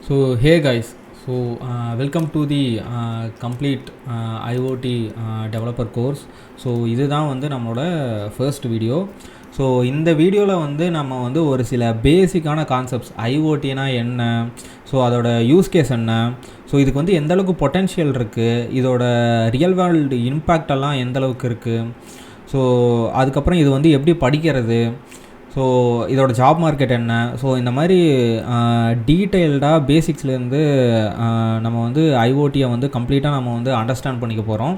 Hey guys, welcome to the complete IoT developer course. இதுதான் வந்து நம்மளோட ஃபர்ஸ்ட் வீடியோ. இந்த வீடியோவில் வந்து நம்ம வந்து ஒரு சில பேசிக்கான கான்செப்ட்ஸ் ஐஓடினா என்ன, அதோட யூஸ் கேஸ் என்ன, இதுக்கு வந்து எந்த அளவுக்கு பொட்டென்ஷியல் இருக்குது, இதோட ரியல் வேர்ல்டு இம்பேக்டெல்லாம் எந்த அளவுக்கு இருக்குது, அதுக்கப்புறம் இது வந்து எப்படி படிக்கிறது, இதோட ஜாப் மார்க்கெட் என்ன, இந்த மாதிரி டீட்டெயில்டாக பேசிக்ஸ்லேருந்து நம்ம வந்து ஐஓடியை வந்து கம்ப்ளீட்டாக நம்ம வந்து அண்டர்ஸ்டாண்ட் பண்ணிக்க போகிறோம்.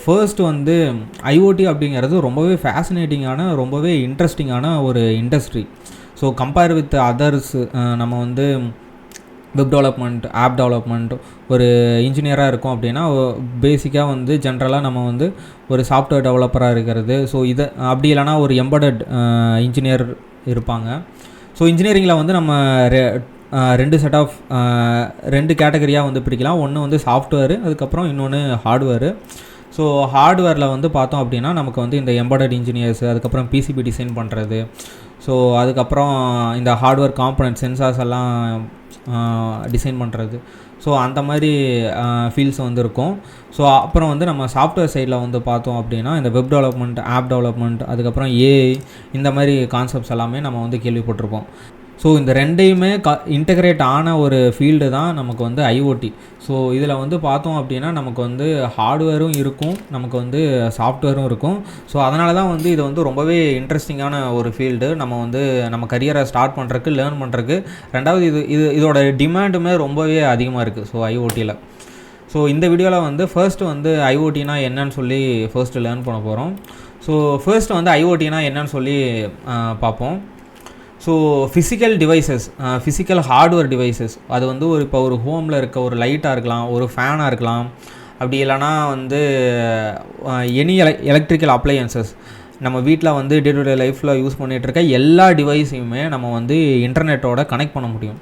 ஃபர்ஸ்ட் வந்து ஐஓடி அப்படிங்கிறது ரொம்பவே ஃபேசினேட்டிங்கான, ரொம்பவே இன்ட்ரெஸ்டிங்கான ஒரு இண்டஸ்ட்ரி. கம்பேர் வித் அதர்ஸ், நம்ம வந்து வெப் டெவலப்மெண்ட், ஆப் டெவலப்மெண்ட், ஒரு இன்ஜினியராக இருக்கும் அப்படின்னா பேசிக்காக வந்து ஜென்ரலாக நம்ம வந்து ஒரு சாஃப்ட்வேர் டெவலப்பராக இருக்கிறது. இதை அப்படி இல்லைனா ஒரு எம்பெடட் இன்ஜினியர் இருப்பாங்க. இன்ஜினியரிங்கில் வந்து நம்ம ரெண்டு கேட்டகரியாக வந்து பிரிக்கலாம். ஒன்று வந்து சாஃப்ட்வேரு, அதுக்கப்புறம் இன்னொன்று ஹார்ட்வேரு. ஹார்ட்வேரில் வந்து பார்த்தோம் அப்படின்னா நமக்கு வந்து இந்த எம்பெடட் இன்ஜினியர்ஸ், அதுக்கப்புறம் பிசிபி டிசைன் பண்ணுறது, அதுக்கப்புறம் இந்த ஹார்ட்வேர் காம்பனன்ட் சென்சார்ஸ் எல்லாம் டிசைன் பண்ணுறது, அந்த மாதிரி ஃபீல்ட்ஸ் வந்து இருக்கும். அப்புறம் வந்து நம்ம சாஃப்ட்வேர் சைடில் வந்து பார்த்தோம் அப்படின்னா இந்த வெப் டெவலப்மெண்ட், ஆப் டெவலப்மெண்ட், அதுக்கப்புறம் ஏஐ, இந்த மாதிரி கான்செப்ட்ஸ் எல்லாமே நம்ம வந்து கேள்விப்பட்டிருப்போம். இந்த ரெண்டையுமே இன்டகிரேட் ஆன ஒரு ஃபீல்டு தான் நமக்கு வந்து ஐஓடி. இதில் வந்து பார்த்தோம் அப்படின்னா நமக்கு வந்து ஹார்ட்வேரும் இருக்கும், நமக்கு வந்து சாஃப்ட்வேரும் இருக்கும். அதனால தான் வந்து இது வந்து ரொம்பவே இன்ட்ரெஸ்டிங்கான ஒரு ஃபீல்டு. நம்ம வந்து நம்ம கரியரை ஸ்டார்ட் பண்ணுறதுக்கு, லேர்ன் பண்ணுறதுக்கு. ரெண்டாவது இதோட டிமாண்டுமே ரொம்பவே அதிகமாக இருக்குது ஐஓடியில். இந்த வீடியோவில் வந்து ஃபர்ஸ்ட் வந்து ஐஓடினா என்னன்னு சொல்லி ஃபர்ஸ்ட்டு லேர்ன் பண்ண போகிறோம். ஃபர்ஸ்ட் வந்து ஐஓடினா என்னன்னு சொல்லி பார்ப்போம். Physical devices, physical hardware devices, அது வந்து இப்போ ஒரு ஹோமில் இருக்க ஒரு லைட்டாக இருக்கலாம், ஒரு ஃபேனாக இருக்கலாம், அப்படி இல்லைனா வந்து எனி எலக்ட்ரிக்கல் அப்ளையன்சஸ், நம்ம வீட்டில் வந்து டே டு டே லைஃப்பில் யூஸ் பண்ணிகிட்ருக்க எல்லா டிவைஸையுமே நம்ம வந்து இன்டர்நெட்டோட கனெக்ட் பண்ண முடியும்.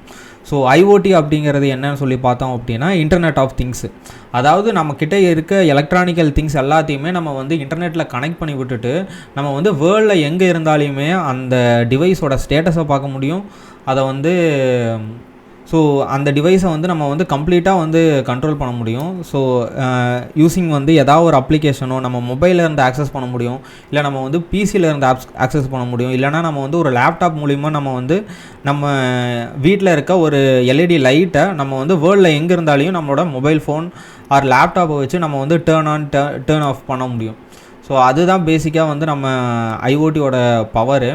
ஐஓடி அப்படிங்கிறது என்னன்னு சொல்லி பார்த்தோம் அப்படின்னா இன்டர்நெட் ஆஃப் திங்ஸு. அதாவது நம்மக்கிட்ட இருக்க எலக்ட்ரானிக்கல் திங்ஸ் எல்லாத்தையுமே நம்ம வந்து இன்டர்நெட்டில் கனெக்ட் பண்ணி விட்டுட்டு நம்ம வந்து வேர்ல்டில் எங்கே இருந்தாலுமே அந்த டிவைஸோட ஸ்டேட்டஸை பார்க்க முடியும். அதை வந்து அந்த டிவைஸை வந்து நம்ம வந்து கம்ப்ளீட்டாக வந்து கண்ட்ரோல் பண்ண முடியும். யூஸிங் வந்து ஏதாவது ஒரு அப்ளிகேஷனோ நம்ம மொபைலில் இருந்து ஆக்சஸ் பண்ண முடியும், இல்லை நம்ம வந்து பிசியில் இருந்து ஆக்சஸ் பண்ண முடியும், இல்லைனா நம்ம வந்து ஒரு லேப்டாப் மூலிமா நம்ம வந்து நம்ம வீட்டில் இருக்க ஒரு எல்இடி லைட்டை நம்ம வந்து வேர்ல்டில் எங்கே இருந்தாலையும் நம்மளோட மொபைல் ஃபோன் ஆர் லேப்டாப்பை வச்சு நம்ம வந்து டேர்ன் ஆன் டேர்ன் ஆஃப் பண்ண முடியும். அதுதான் பேசிக்காக வந்து நம்ம ஐஓடியோட பவரு.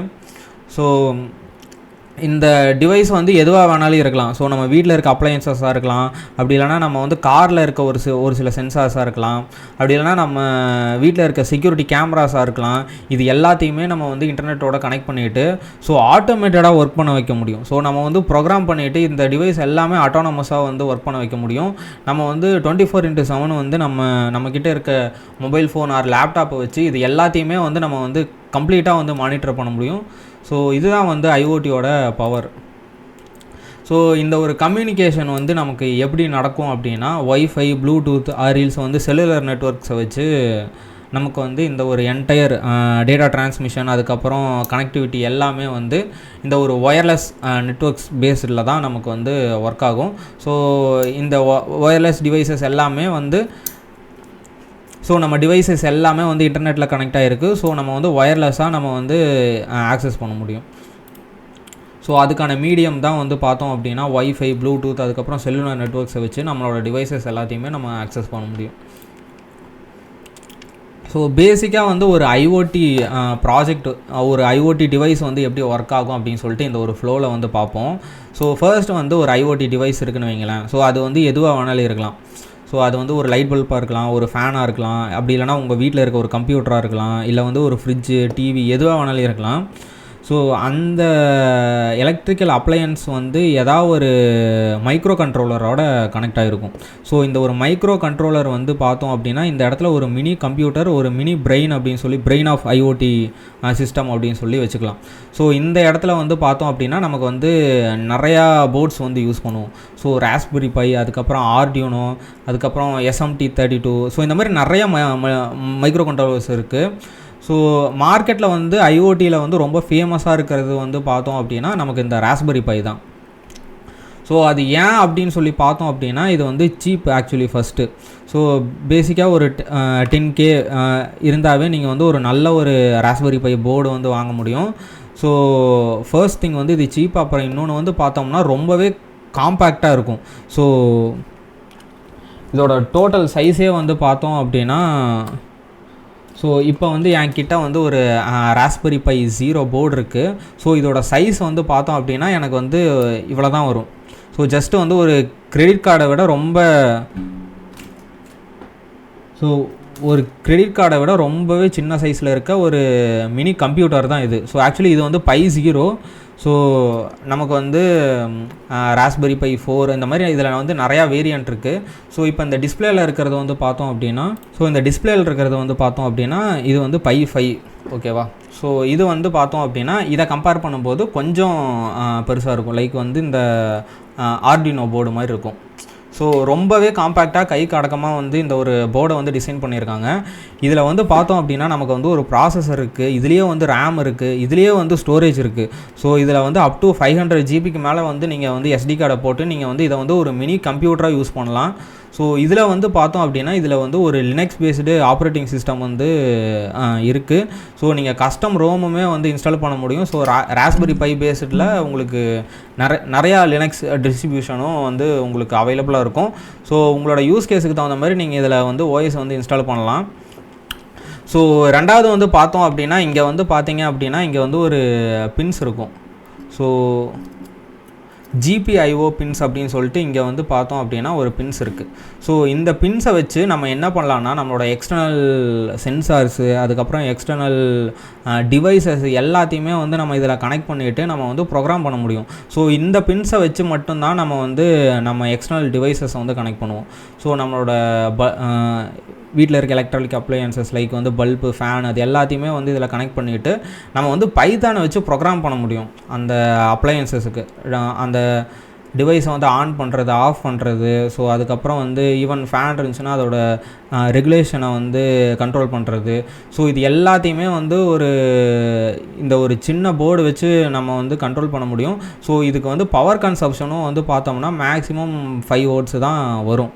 இந்த டிவைஸ் வந்து எதுவாக வேணாலும் இருக்கலாம். நம்ம வீட்டில் இருக்க அப்ளையன்சஸாக இருக்கலாம், அப்படி இல்லைனா நம்ம வந்து காரில் இருக்க ஒரு சில சென்சார்ஸாக இருக்கலாம், அப்படி இல்லைனா நம்ம வீட்டில் இருக்க செக்யூரிட்டி கேமராஸாக இருக்கலாம். இது எல்லாத்தையுமே நம்ம வந்து இன்டர்நெட்டோட கனெக்ட் பண்ணிவிட்டு ஆட்டோமேட்டடாக ஒர்க் பண்ண வைக்க முடியும். நம்ம வந்து ப்ரோக்ராம் பண்ணிவிட்டு இந்த டிவைஸ் எல்லாமே ஆட்டோனமஸாக வந்து ஒர்க் பண்ண வைக்க முடியும். நம்ம வந்து 24/7 வந்து நம்மக்கிட்ட இருக்க மொபைல் ஃபோன் ஆர் லேப்டாப்பை வச்சு இது எல்லாத்தையுமே வந்து நம்ம வந்து கம்ப்ளீட்டாக வந்து மானிட்டர் பண்ண முடியும். இதுதான் வந்து ஐஓடியோட பவர். இந்த ஒரு கம்யூனிகேஷன் வந்து நமக்கு எப்படி நடக்கும் அப்படின்னா ஒய்ஃபை, ப்ளூடூத் ஆர்இல்ஸ் வந்து செல்லுலர் நெட்வொர்க்ஸை வச்சு நமக்கு வந்து இந்த ஒரு என்டையர் டேட்டா டிரான்ஸ்மிஷன், அதுக்கப்புறம் கனெக்டிவிட்டி எல்லாமே வந்து இந்த ஒரு ஒயர்லெஸ் நெட்வொர்க்ஸ் பேஸ்டில் தான் நமக்கு வந்து ஒர்க் ஆகும். இந்த ஒயர்லெஸ் டிவைசஸ் எல்லாமே வந்து நம்ம டிவைசஸ் எல்லாமே வந்து இன்டர்நெட்டில் கனெக்ட் ஆகிருக்கு. நம்ம வந்து ஒயர்லெஸ்ஸாக நம்ம வந்து ஆக்சஸ் பண்ண முடியும். அதுக்கான மீடியம் தான் வந்து பார்த்தோம் அப்படின்னா ஒய்ஃபை, ப்ளூடூத், அதுக்கப்புறம் செல்லுலர் நெட்வொர்க்ஸை வச்சு நம்மளோட டிவைசஸ் எல்லாத்தையுமே நம்ம ஆக்சஸ் பண்ண முடியும். பேசிக்காக வந்து ஒரு ஐஓடி ப்ராஜெக்ட், ஒரு ஐஓடி டிவைஸ் வந்து எப்படி ஒர்க் ஆகும் அப்படின்னு சொல்லிட்டு இந்த ஒரு ஃப்ளோவில் வந்து பார்ப்போம். ஃபர்ஸ்ட் வந்து ஒரு ஐஓடி டிவைஸ் இருக்குன்னு வைங்களேன். அது வந்து எதுவாக வேணாலும் இருக்கலாம். அது வந்து ஒரு லைட் பல்பாக இருக்கலாம், ஒரு ஃபேனாக இருக்கலாம், அப்படி இல்லைனா உங்கள் வீட்டில் இருக்க ஒரு கம்ப்யூட்டராக இருக்கலாம், இல்லை வந்து ஒரு ஃப்ரிட்ஜு, டிவி, எதுவாக வேணாலும் இருக்கலாம். அந்த எலக்ட்ரிக்கல் அப்ளையன்ஸ் வந்து ஏதாவது ஒரு மைக்ரோ கண்ட்ரோலரோட கனெக்ட் ஆகிருக்கும். இந்த ஒரு மைக்ரோ கண்ட்ரோலர் வந்து பார்த்தோம் அப்படின்னா இந்த இடத்துல ஒரு மினி கம்ப்யூட்டர், ஒரு மினி பிரெயின் அப்படின்னு சொல்லி, பிரெயின் ஆஃப் ஐஓடி சிஸ்டம் அப்படின்னு சொல்லி வச்சுக்கலாம். இந்த இடத்துல வந்து பார்த்தோம் அப்படின்னா நமக்கு வந்து நிறையா போர்ட்ஸ் வந்து யூஸ் பண்ணுவோம். ராஸ்பெரி பை, அதுக்கப்புறம் ஆர்டியூனோ, அதுக்கப்புறம் SMT32, இந்த மாதிரி நிறையா மைக்ரோ கண்ட்ரோலர்ஸ் இருக்குது. மார்க்கெட்டில் வந்து ஐஓடியில் வந்து ரொம்ப ஃபேமஸாக இருக்கிறது வந்து பார்த்தோம் அப்படின்னா நமக்கு இந்த ராஸ்பெரி பை தான். ஸோ அது ஏன் அப்படின்னு சொல்லி பார்த்தோம் அப்படின்னா இது வந்து சீப் ஆக்சுவலி ஃபஸ்ட்டு. ஸோ பேசிக்காக ஒரு 10K இருந்தாவே நீங்கள் வந்து ஒரு நல்ல ஒரு ராஸ்பெரி பை போர்டு வந்து வாங்க முடியும். ஸோ ஃபர்ஸ்ட் திங் வந்து இது சீப். அப்புறம் இன்னொன்று வந்து பார்த்தோம்னா ரொம்பவே காம்பேக்டாக இருக்கும். ஸோ இதோட டோட்டல் சைஸே வந்து பார்த்தோம் அப்படின்னா, ஸோ இப்போ வந்து என்கிட்ட வந்து ஒரு ராஸ்பெரி பை 0 போர்டு இருக்குது. ஸோ இதோட சைஸ் வந்து பார்த்தோம் அப்படின்னா எனக்கு வந்து இவ்வளோ தான் வரும். ஸோ ஜஸ்ட்டு வந்து ஒரு கிரெடிட் கார்டை விட ரொம்பவே சின்ன சைஸில் இருக்க ஒரு மினி கம்ப்யூட்டர் தான் இது. ஸோ ஆக்சுவலி இது வந்து பை 0. ஸோ நமக்கு வந்து ராஸ்பெரி பை 4 இந்த மாதிரி இதில் வந்து நிறையா வேரியண்ட் இருக்குது. ஸோ இப்போ இந்த டிஸ்பிளேயில் இருக்கிறது வந்து பார்த்தோம் அப்படின்னா இது வந்து பை 5 ஓகேவா. ஸோ இது வந்து பார்த்தோம் அப்படின்னா இதை கம்பேர் பண்ணும்போது கொஞ்சம் பெருசாக இருக்கும். லைக் வந்து இந்த ஆர்டினோ போர்டு மாதிரி இருக்கும். ஸோ ரொம்பவே காம்பேக்டாக கைக்கு அடக்கமாக வந்து இந்த ஒரு போர்டை வந்து டிசைன் பண்ணியிருக்காங்க. இதில் வந்து பார்த்தோம் அப்படின்னா நமக்கு வந்து ஒரு ப்ராசஸர் இருக்குது, இதுலேயே வந்து ரேம் இருக்குது, இதுலேயே வந்து ஸ்டோரேஜ் இருக்குது. ஸோ இதில் வந்து அப் டு 500 GB மேலே வந்து நீங்கள் வந்து SD கார்டை போட்டு நீங்கள் வந்து இதை வந்து ஒரு மினி கம்ப்யூட்டராக யூஸ் பண்ணலாம். ஸோ இதில் வந்து பார்த்தோம் அப்படின்னா இதில் வந்து ஒரு லினக்ஸ் பேஸ்டு ஆப்ரேட்டிங் சிஸ்டம் வந்து இருக்குது. ஸோ நீங்கள் கஸ்டம் ரோமுமே வந்து இன்ஸ்டால் பண்ண முடியும். ஸோ ராஸ்பெரி பை பேஸ்டில் உங்களுக்கு நிறையா லினக்ஸ் டிஸ்ட்ரிபியூஷனும் வந்து உங்களுக்கு அவைலபிளாக இருக்கும். ஸோ உங்களோட யூஸ் கேஸுக்கு தகுந்த மாதிரி நீங்கள் இதில் வந்து ஓஎஸ் வந்து இன்ஸ்டால் பண்ணலாம். ஸோ ரெண்டாவது வந்து பார்த்தோம் அப்படின்னா இங்கே வந்து பார்த்தீங்க அப்படின்னா இங்கே வந்து ஒரு பின்ஸ் இருக்கும். ஸோ GPIO பின்ஸ் அப்படின்னு சொல்லிட்டு இங்கே வந்து பார்த்தோம் அப்படின்னா ஒரு பின்ஸ் இருக்குது. ஸோ இந்த பின்ஸை வச்சு நம்ம என்ன பண்ணலான்னா நம்மளோட எக்ஸ்டர்னல் சென்சார்ஸு அதுக்கப்புறம் எக்ஸ்டர்னல் டிவைசஸ் எல்லாத்தையுமே வந்து நம்ம இதில் கனெக்ட் பண்ணிவிட்டு நம்ம வந்து ப்ரோக்ராம் பண்ண முடியும். ஸோ இந்த பின்ஸை வச்சு மட்டும்தான் நம்ம எக்ஸ்டர்னல் டிவைசஸை வந்து கனெக்ட் பண்ணுவோம். ஸோ நம்மளோட வீட்டில் இருக்க எலக்ட்ரானிக் அப்ளையன்சஸ் லைக் வந்து பல்பு, ஃபேன் அது எல்லாத்தையுமே வந்து இதில் கனெக்ட் பண்ணிவிட்டு நம்ம வந்து பைத்தானை வச்சு ப்ரோக்ராம் பண்ண முடியும் அந்த அப்ளையன்சஸுக்கு. அந்த டிவைஸை வந்து ஆன் பண்ணுறது, ஆஃப் பண்ணுறது, ஸோ அதுக்கப்புறம் வந்து ஈவன் ஃபேன் இருந்துச்சுன்னா அதோட ரெகுலேஷனை வந்து கண்ட்ரோல் பண்ணுறது. ஸோ இது எல்லாத்தையுமே வந்து இந்த ஒரு சின்ன போர்டு வச்சு நம்ம வந்து கண்ட்ரோல் பண்ண முடியும். ஸோ இதுக்கு வந்து பவர் கன்சப்ஷனும் வந்து பார்த்தோம்னா மேக்ஸிமம் 5 வாட்ஸ் தான் வரும்.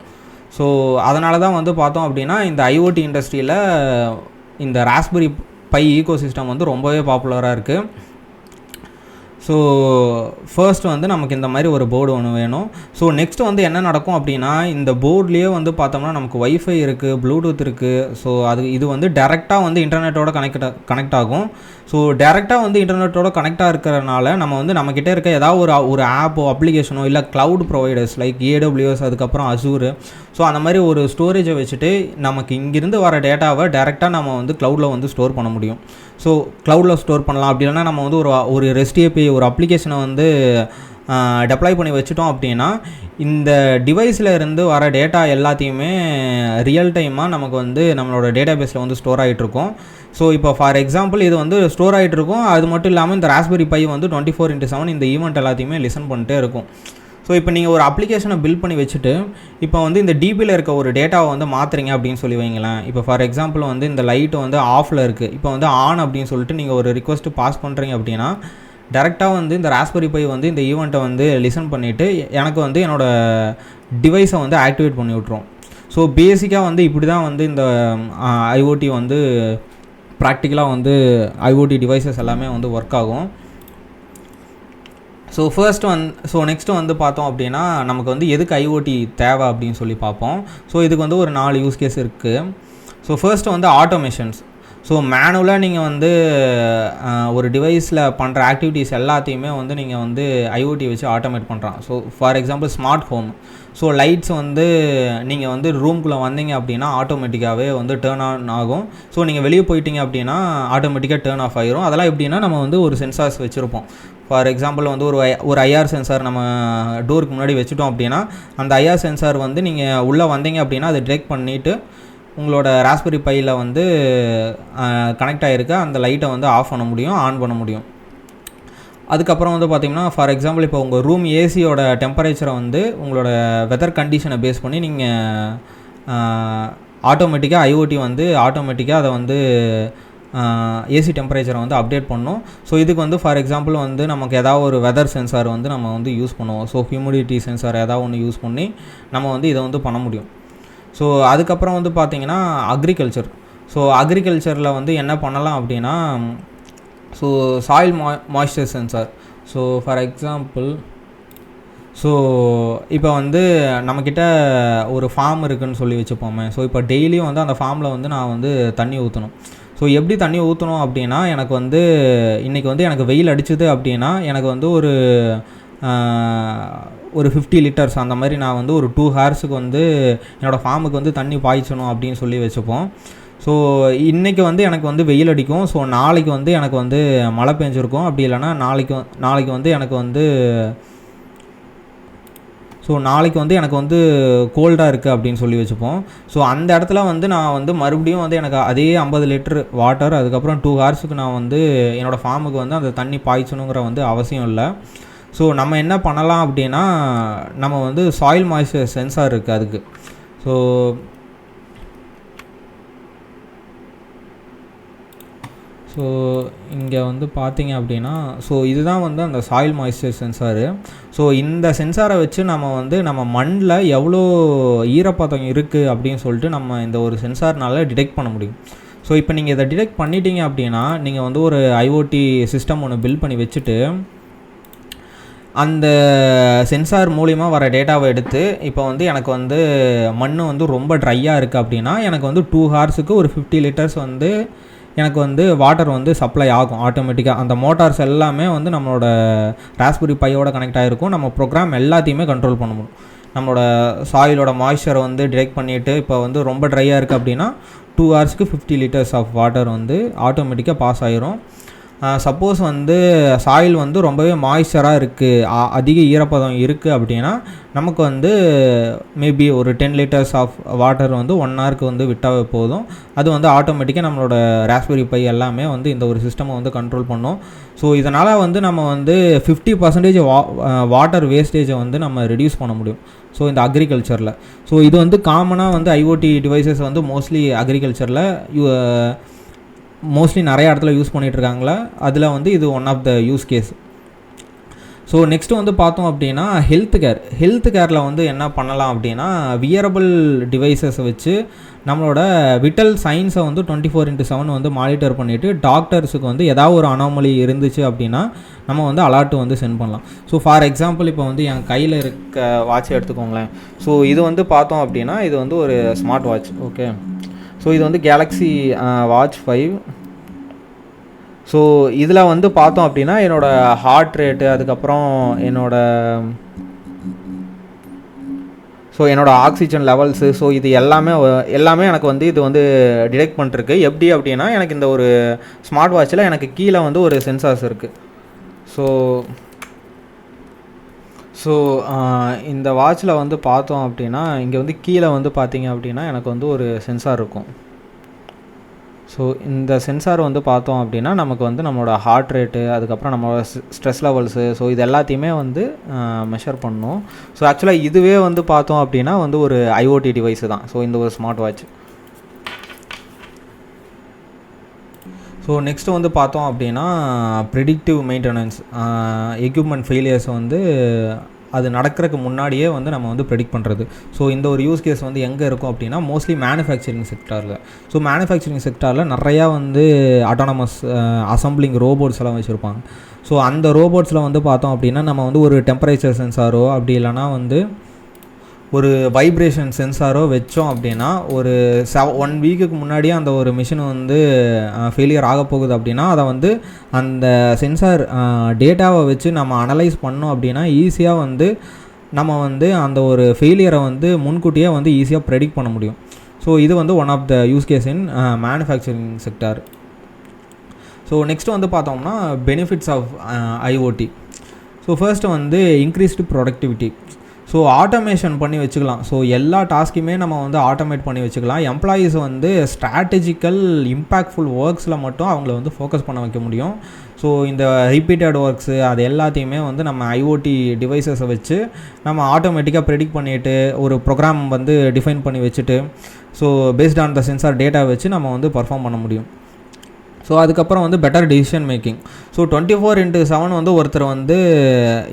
ஸோ அதனால தான் வந்து பார்த்தோம் அப்படின்னா இந்த ஐஓடி இண்டஸ்ட்ரியில் இந்த ராஸ்பெரி பை ஈகோசிஸ்டம் வந்து ரொம்பவே பாப்புலராக இருக்குது. ஸோ ஃபர்ஸ்ட் வந்து நமக்கு இந்த மாதிரி ஒரு போர்டு ஒன்று வேணும். ஸோ நெக்ஸ்ட் வந்து என்ன நடக்கும் அப்படின்னா இந்த போர்ட்லேயே வந்து பார்த்தோம்னா நமக்கு வைஃபை இருக்குது, ப்ளூடூத் இருக்குது. ஸோ இது வந்து டேரெக்டாக வந்து இன்டர்நெட்டோட கனெக்ட் ஆகும். ஸோ டேரெக்டாக வந்து இன்டர்நெட்டோட கனெக்டாக இருக்கிறனால நம்மக்கிட்ட இருக்க ஏதாவது ஒரு ஆப்போ அப்ளிகேஷனோ இல்லை க்ளவுட் ப்ரொவைடர்ஸ் லைக் AWS அதுக்கப்புறம் அசூர், ஸோ அந்த மாதிரி ஒரு ஸ்டோரேஜை வச்சுட்டு நமக்கு இங்கிருந்து வர டேட்டாவை டேரெக்டாக நம்ம வந்து க்ளவுடில் வந்து ஸ்டோர் பண்ண முடியும். ஸோ க்ளவுடில் ஸ்டோர் பண்ணலாம். அப்படி இல்லைனா நம்ம வந்து ஒரு REST API ஒரு அப்ளிகேஷனை வந்து டெப்ளாய் பண்ணி வச்சுட்டோம் அப்படின்னா இந்த டிவைஸில் இருந்து வர டேட்டா எல்லாத்தையுமே ரியல் டைமாக நமக்கு வந்து நம்மளோட டேட்டா பேஸில் வந்து ஸ்டோர் ஆகிட்ருக்கும். ஸோ இப்போ ஃபார் எக்ஸாம்பிள் இது வந்து ஸ்டோர் ஆகிட்ருக்கும். அது மட்டும் இல்லாமல் இந்த ராஸ்பெரி பை வந்து 24/7 இந்த ஈவெண்ட் எல்லாத்தையுமே லிசன் பண்ணிட்டே இருக்கும். ஸோ இப்போ நீங்கள் ஒரு அப்ளிகேஷனை பில்ட் பண்ணி வச்சுட்டு இப்போ வந்து இந்த டிபியில் இருக்க ஒரு டேட்டாவை வந்து மாற்றுறீங்க அப்படின்னு சொல்லி வைங்களேன். இப்போ ஃபார் எக்ஸாம்பிள் வந்து இந்த லைட்டு வந்து ஆஃபில் இருக்குது, இப்போ வந்து ஆன் அப்படின்னு சொல்லிட்டு நீங்கள் ஒரு ரிக்வஸ்ட்டு பாஸ் பண்ணுறீங்க அப்படின்னா டேரெக்டாக வந்து இந்த ராஸ்பெரி பை வந்து இந்த ஈவெண்ட்டை வந்து லிசன் பண்ணிவிட்டு எனக்கு வந்து என்னோடய டிவைஸை வந்து ஆக்டிவேட் பண்ணி விட்ரும். ஸோ பேசிக்காக வந்து இப்படி தான் வந்து இந்த ஐஓடி வந்து ப்ராக்டிக்கலாக வந்து ஐஓடி டிவைசஸ் எல்லாமே வந்து ஒர்க் ஆகும். ஸோ நெக்ஸ்ட்டு வந்து பார்த்தோம் அப்படின்னா நமக்கு வந்து எதுக்கு ஐஓடி தேவை அப்படின்னு சொல்லி பார்ப்போம். ஸோ இதுக்கு வந்து ஒரு 4 யூஸ் கேஸ் இருக்குது. ஸோ ஃபர்ஸ்ட்டு வந்து ஆட்டோமேஷன்ஸ். ஸோ மேனுவலாக நீங்கள் வந்து ஒரு டிவைஸில் பண்ணுற ஆக்டிவிட்டீஸ் எல்லாத்தையுமே வந்து நீங்கள் வந்து ஐஓடி வச்சு ஆட்டோமேட் பண்ணுறான். So for example smart home. So lights வந்து நீங்கள் வந்து ரூம்குள்ளே வந்தீங்க அப்படின்னா ஆட்டோமேட்டிக்காகவே வந்து டேர்ன் ஆன் ஆகும். ஸோ நீங்கள் வெளியே போயிட்டீங்க அப்படின்னா ஆட்டோமேட்டிக்காக டேர்ன் ஆஃப் ஆகிரும். அதெல்லாம் எப்படின்னா நம்ம வந்து ஒரு சென்சார்ஸ் வச்சுருப்போம். ஃபார் எக்ஸாம்பிள் வந்து ஒரு ஐஆர் சென்சார் நம்ம டோருக்கு முன்னாடி வச்சுட்டோம் அப்படின்னா அந்த ஐஆர் சென்சார் வந்து நீங்கள் உள்ளே வந்தீங்க அப்படின்னா அதை டிடெக்ட் பண்ணிவிட்டு உங்களோட ராஸ்பெரி பையில் வந்து கனெக்ட் ஆகிருக்க அந்த லைட்டை வந்து ஆஃப் பண்ண முடியும், ஆன் பண்ண முடியும். அதுக்கப்புறம் வந்து பார்த்திங்கன்னா ஃபார் எக்ஸாம்பிள் இப்போ உங்கள் ரூம் ஏசியோட டெம்பரேச்சரை வந்து உங்களோட வெதர் கண்டிஷனை பேஸ் பண்ணி நீங்கள் ஆட்டோமேட்டிக்காக ஐஓடி வந்து ஆட்டோமேட்டிக்காக அதை வந்து ஏசி டெம்பரேச்சரை வந்து அப்டேட் பண்ணும். ஸோ இதுக்கு வந்து ஃபார் எக்ஸாம்பிள் வந்து நமக்கு ஏதாவது ஒரு வெதர் சென்சார் வந்து நம்ம வந்து யூஸ் பண்ணுவோம். ஸோ ஹியூமிடிட்டி சென்சார் ஏதாவது ஒன்று யூஸ் பண்ணி நம்ம வந்து இதை வந்து பண்ண முடியும். ஸோ அதுக்கப்புறம் வந்து பார்த்திங்கன்னா அக்ரிகல்ச்சர். ஸோ அக்ரிகல்ச்சரில் வந்து என்ன பண்ணலாம் அப்படின்னா, so soil moisture sensor. So for example so இப்போ வந்து நம்மக்கிட்ட ஒரு ஃபார்ம் இருக்குதுன்னு சொல்லி வச்சுப்போமே. ஸோ இப்போ டெய்லியும் வந்து அந்த ஃபார்மில் வந்து நான் வந்து தண்ணி ஊற்றணும். ஸோ எப்படி தண்ணி ஊற்றணும் அப்படின்னா, எனக்கு வந்து இன்றைக்கி வந்து எனக்கு வெயில் அடிச்சுது அப்படின்னா எனக்கு வந்து ஒரு 50 லிட்டர்ஸ் அந்த மாதிரி நான் வந்து ஒரு 2 ஹார்ஸுக்கு வந்து என்னோடய ஃபார்முக்கு வந்து தண்ணி பாய்ச்சணும் அப்படின்னு சொல்லி வச்சுப்போம். ஸோ இன்றைக்கி வந்து எனக்கு வந்து வெயில் அடிக்கும். ஸோ நாளைக்கு வந்து எனக்கு வந்து மழை பெஞ்சிருக்கும். அப்படி இல்லைனா நாளைக்கு வந்து எனக்கு வந்து எனக்கு வந்து கோல்டாக இருக்குது அப்படின்னு சொல்லி வச்சுப்போம். ஸோ அந்த இடத்துல வந்து நான் வந்து மறுபடியும் வந்து எனக்கு அதே 50 லிட்டர் வாட்டர் அதுக்கப்புறம் 2 ஹார்ஸுக்கு நான் வந்து என்னோடய ஃபார்முக்கு வந்து அந்த தண்ணி பாய்ச்சணுங்கிற வந்து அவசியம் இல்லை. ஸோ நம்ம என்ன பண்ணலாம் அப்படின்னா, நம்ம வந்து சாயில் மாய்ஸ்சர் சென்சார் இருக்குது அதுக்கு. ஸோ இங்கே வந்து பார்த்தீங்க அப்படின்னா, ஸோ இதுதான் வந்து அந்த சாயில் மாய்ஸ்சர் சென்சாரு. ஸோ இந்த சென்சாரை வச்சு நம்ம மண்ணில் எவ்வளோ ஈரப்பதம் இருக்குது அப்படின்னு சொல்லிட்டு நம்ம இந்த ஒரு சென்சார்னால் டிடெக்ட் பண்ண முடியும். ஸோ இப்போ நீங்கள் இதை டிடெக்ட் பண்ணிட்டீங்க அப்படின்னா, நீங்கள் வந்து ஒரு ஐஓடி சிஸ்டம் ஒன்று பில்ட் பண்ணி வச்சுட்டு அந்த சென்சார் மூலிமா வர டேட்டாவை எடுத்து, இப்போ வந்து எனக்கு வந்து மண் வந்து ரொம்ப ட்ரையாக இருக்குது அப்படின்னா எனக்கு வந்து 2 ஹார்ஸுக்கு ஒரு 50 லிட்டர்ஸ் வந்து எனக்கு வந்து வாட்டர் வந்து சப்ளை ஆகும் ஆட்டோமேட்டிக்காக. அந்த மோட்டார்ஸ் எல்லாமே வந்து நம்மளோட ராஸ்பெரி பையோட கனெக்ட் ஆகிருக்கும். நம்ம ப்ரோக்ராம் எல்லாத்தையுமே கண்ட்ரோல் பண்ண முடியும். நம்மளோட சாயிலோட மாய்ஸ்சரை வந்து டிடெக்ட் பண்ணிவிட்டு, இப்போ வந்து ரொம்ப ட்ரையாக இருக்குது அப்படின்னா 2 ஹார்ஸ்க்கு 50 லிட்டர்ஸ் ஆஃப் வாட்டர் வந்து ஆட்டோமேட்டிக்காக பாஸ் ஆகிரும். சப்போஸ் வந்து சாயில் வந்து ரொம்பவே மாய்ஸ்சராக இருக்குது, அதிக ஈரப்பதம் இருக்குது அப்படின்னா நமக்கு வந்து மேபி ஒரு 10 லிட்டர்ஸ் ஆஃப் வாட்டர் வந்து 1 ஹவருக்கு வந்து விட்டாவே போதும். அது வந்து ஆட்டோமேட்டிக்காக நம்மளோட ராஸ்பெரி பை எல்லாமே வந்து இந்த ஒரு சிஸ்டமை வந்து கண்ட்ரோல் பண்ணும். ஸோ இதனால் வந்து நம்ம வந்து 50% வாட்டர் வேஸ்டேஜை வந்து நம்ம ரெடியூஸ் பண்ண முடியும். ஸோ இந்த அக்ரிகல்ச்சரில் ஸோ இது வந்து காமனாக வந்து ஐஓடி டிவைசஸ் வந்து மோஸ்ட்லி அக்ரிகல்ச்சரில் மோஸ்ட்லி நிறைய இடத்துல யூஸ் பண்ணிகிட்ருக்காங்களா. அதில் வந்து இது one of the use case. So next வந்து பார்த்தோம் அப்படின்னா ஹெல்த் கேரில் வந்து என்ன பண்ணலாம் அப்படின்னா, வியரபிள் டிவைசஸை வச்சு நம்மளோட விட்டல் சயின்ஸை வந்து 24/7 வந்து மானிட்டர் பண்ணிவிட்டு டாக்டர்ஸுக்கு வந்து ஏதாவது ஒரு அனாமலி இருந்துச்சு அப்படின்னா நம்ம வந்து அலர்ட் வந்து சென்ட் பண்ணலாம். ஸோ ஃபார் எக்ஸாம்பிள் இப்போ வந்து என் கையில் இருக்க வாட்சை எடுத்துக்கோங்களேன். ஸோ இது வந்து பார்த்தோம் அப்படின்னா இது வந்து ஒரு ஸ்மார்ட் வாட்ச். ஓகே, ஸோ இது வந்து கேலக்ஸி வாட்ச் 5. ஸோ இதில் வந்து பார்த்தோம் அப்படின்னா என்னோடய ஹார்ட் ரேட்டு அதுக்கப்புறம் என்னோடய ஆக்சிஜன் லெவல்ஸு, ஸோ இது எல்லாமே எனக்கு வந்து இது வந்து டிடெக்ட் பண்ணிருக்கு. எப்படி அப்படின்னா, எனக்கு இந்த ஒரு ஸ்மார்ட் வாட்சில் எனக்கு கீழே வந்து ஒரு சென்சார்ஸ் இருக்குது. ஸோ இந்த வாட்சில் வந்து பார்த்தோம் அப்படின்னா இங்கே வந்து கீழே வந்து பார்த்தீங்க அப்படின்னா எனக்கு வந்து ஒரு சென்சார் இருக்கும். ஸோ இந்த சென்சார் வந்து பார்த்தோம் அப்படின்னா நமக்கு வந்து நம்மளோட ஹார்ட் ரேட்டு அதுக்கப்புறம் நம்மளோட ஸ்ட்ரெஸ் லெவல்ஸு, ஸோ இது எல்லாத்தையுமே வந்து மெஷர் பண்ணணும். ஸோ ஆக்சுவலாக இதுவே வந்து பார்த்தோம் அப்படின்னா வந்து ஒரு ஐஓடி டிவைஸு தான். ஸோ இந்த ஒரு ஸ்மார்ட் வாட்ச். ஸோ நெக்ஸ்ட்டு வந்து பார்த்தோம் அப்படின்னா ப்ரிடிக்டிவ் மெயின்டெனன்ஸ், எக்யூப்மெண்ட் ஃபெயிலியர்ஸ் வந்து அது நடக்கிறதுக்கு முன்னாடியே வந்து நம்ம வந்து ப்ரெடிக்ட் பண்ணுறது. ஸோ இந்த ஒரு யூஸ் கேஸ் வந்து எங்கே இருக்கும் அப்படின்னா மோஸ்ட்லி மேனுஃபேக்சரிங் செக்டாரில். ஸோ மேனுஃபேக்சரிங் செக்டாரில் நிறையா வந்து அட்டானமஸ் அசம்பிளிங் ரோபோட்ஸ் எல்லாம் வச்சுருப்பாங்க. ஸோ அந்த ரோபோட்ஸில் வந்து பார்த்தோம் அப்படின்னா நம்ம வந்து ஒரு டெம்பரேச்சர் சென்சாரோ அப்படி இல்லைனா வந்து ஒரு வைப்ரேஷன் சென்சாரோ வச்சோம் அப்படின்னா ஒரு 1 வீக்குக்கு முன்னாடியே அந்த ஒரு மிஷின் வந்து ஃபெயிலியர் ஆக போகுது அப்படின்னா அதை வந்து அந்த சென்சார் டேட்டாவை வச்சு நம்ம அனலைஸ் பண்ணோம் அப்படின்னா ஈஸியாக வந்து நம்ம வந்து அந்த ஒரு ஃபெயிலியரை வந்து முன்கூட்டியே வந்து ஈஸியாக ப்ரெடிக்ட் பண்ண முடியும். ஸோ இது வந்து one of the use case in manufacturing sector. So next வந்து பார்த்தோம்னா benefits of IoT. So first வந்து இன்க்ரீஸ்டு ப்ரொடக்டிவிட்டி. ஸோ ஆட்டோமேஷன் பண்ணி வச்சுக்கலாம். ஸோ எல்லா டாஸ்க்குமே நம்ம வந்து ஆட்டோமேட் பண்ணி வச்சுக்கலாம். எம்ப்ளாயீஸ் வந்து ஸ்ட்ராட்டஜிக்கல் இம்பேக்ட்ஃபுல் ஒர்க்ஸில் மட்டும் அவங்கள வந்து ஃபோக்கஸ் பண்ண வைக்க முடியும். ஸோ இந்த ரிப்பீட்டட் ஒர்க்ஸு அது எல்லாத்தையுமே வந்து நம்ம ஐஓடி டிவைசஸை வச்சு நம்ம ஆட்டோமேட்டிக்காக ப்ரெடிக்ட் பண்ணிவிட்டு ஒரு ப்ரோக்ராம் வந்து டிஃபைன் பண்ணி வச்சுட்டு so based on the sensor data வச்சு நம்ம வந்து பர்ஃபார்ம் பண்ண முடியும். ஸோ அதுக்கப்புறம் வந்து பெட்டர் டிசிஷன் மேக்கிங். ஸோ 24/7 வந்து ஒருத்தர் வந்து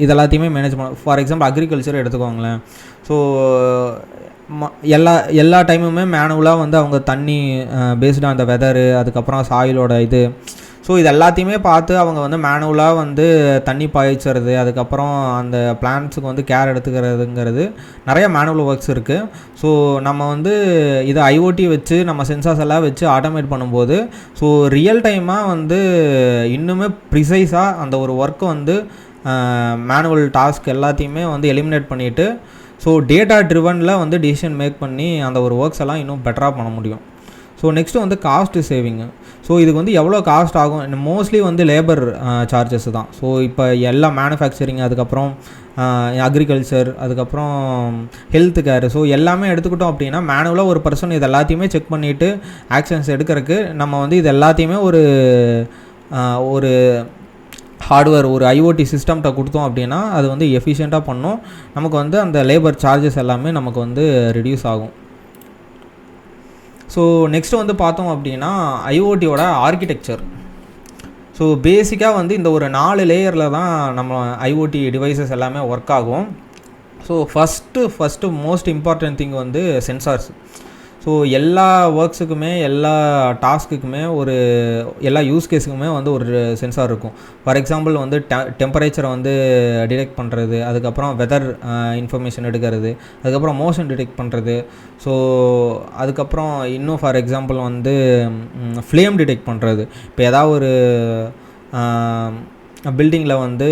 இது எல்லாத்தையுமே மேனேஜ் பண்ண. ஃபார் எக்ஸாம்பிள் அக்ரிகல்ச்சர் எடுத்துக்கோங்களேன். ஸோ எல்லா டைமுமே மேனுவலாக வந்து அவங்க தண்ணி பேஸ்டு அந்த வெதரு, அதுக்கப்புறம் சாயிலோட இது, ஸோ இது எல்லாத்தையுமே பார்த்து அவங்க வந்து மேனுவலாக வந்து தண்ணி பாய்ச்சறது, அதுக்கப்புறம் அந்த பிளான்ட்ஸுக்கு வந்து கேர் எடுத்துக்கிறதுங்கிறது நிறைய மேனுவல் ஒர்க்ஸ் இருக்குது. ஸோ நம்ம வந்து இதை ஐஓடி வச்சு நம்ம சென்சார்ஸ் எல்லாம் வச்சு ஆட்டோமேட் பண்ணும்போது ஸோ ரியல் டைமாக வந்து இன்னுமே ப்ரிசைஸாக அந்த ஒரு ஒர்க்கை வந்து மேனுவல் டாஸ்க் எல்லாத்தையுமே வந்து எலிமினேட் பண்ணிவிட்டு ஸோ டேட்டா ட்ரிவனில் வந்து டிசிஷன் மேக் பண்ணி அந்த ஒரு ஒர்க்ஸ் எல்லாம் இன்னும் பெட்டராக பண்ண முடியும். ஸோ நெக்ஸ்ட்டு வந்து காஸ்ட்டு சேவிங்கு. ஸோ இதுக்கு வந்து எவ்வளோ காஸ்ட் ஆகும்? மோஸ்ட்லி வந்து லேபர் சார்ஜஸ் தான். ஸோ இப்போ எல்லா மேனுஃபேக்சரிங், அதுக்கப்புறம் அக்ரிகல்ச்சர், அதுக்கப்புறம் ஹெல்த் கேர், ஸோ எல்லாமே எடுத்துக்கிட்டோம் அப்படின்னா மேனுவலாக ஒரு பர்சன் இது எல்லாத்தையுமே செக் பண்ணிவிட்டு ஆக்ஷன்ஸ் எடுக்கிறதுக்கு நம்ம வந்து இது எல்லாத்தையுமே ஒரு ஹார்ட்வேர், ஒரு ஐஓடி சிஸ்டம்கிட்ட கொடுத்தோம் அப்படின்னா அது வந்து எஃபிஷியண்ட்டாக பண்ணும். நமக்கு வந்து அந்த லேபர் சார்ஜஸ் எல்லாமே நமக்கு வந்து ரெடியூஸ் ஆகும். ஸோ நெக்ஸ்ட்டு வந்து பார்த்தோம் அப்படின்னா ஐஓடியோட ஆர்கிடெக்சர். ஸோ பேசிக்காக வந்து இந்த ஒரு 4 லேயரில் தான் நம்ம ஐஓடி டிவைசஸ் எல்லாமே ஒர்க் ஆகும். So first most important thing வந்து சென்சார்ஸ். ஸோ எல்லா ஒர்க்ஸுக்குமே, எல்லா டாஸ்க்குக்குமே, எல்லா யூஸ் கேஸுக்குமே வந்து ஒரு சென்சார் இருக்கும். ஃபார் எக்ஸாம்பிள் வந்து டெம்பரேச்சரை வந்து டிடெக்ட் பண்ணுறது, அதுக்கப்புறம் வெதர் இன்ஃபர்மேஷன் எடுக்கிறது, அதுக்கப்புறம் மோஷன் டிடெக்ட் பண்ணுறது. ஸோ அதுக்கப்புறம் இன்னும் ஃபார் எக்ஸாம்பிள் வந்து ஃப்ளேம் டிடெக்ட் பண்ணுறது. இப்போ ஏதாவது ஒரு பில்டிங்கில் வந்து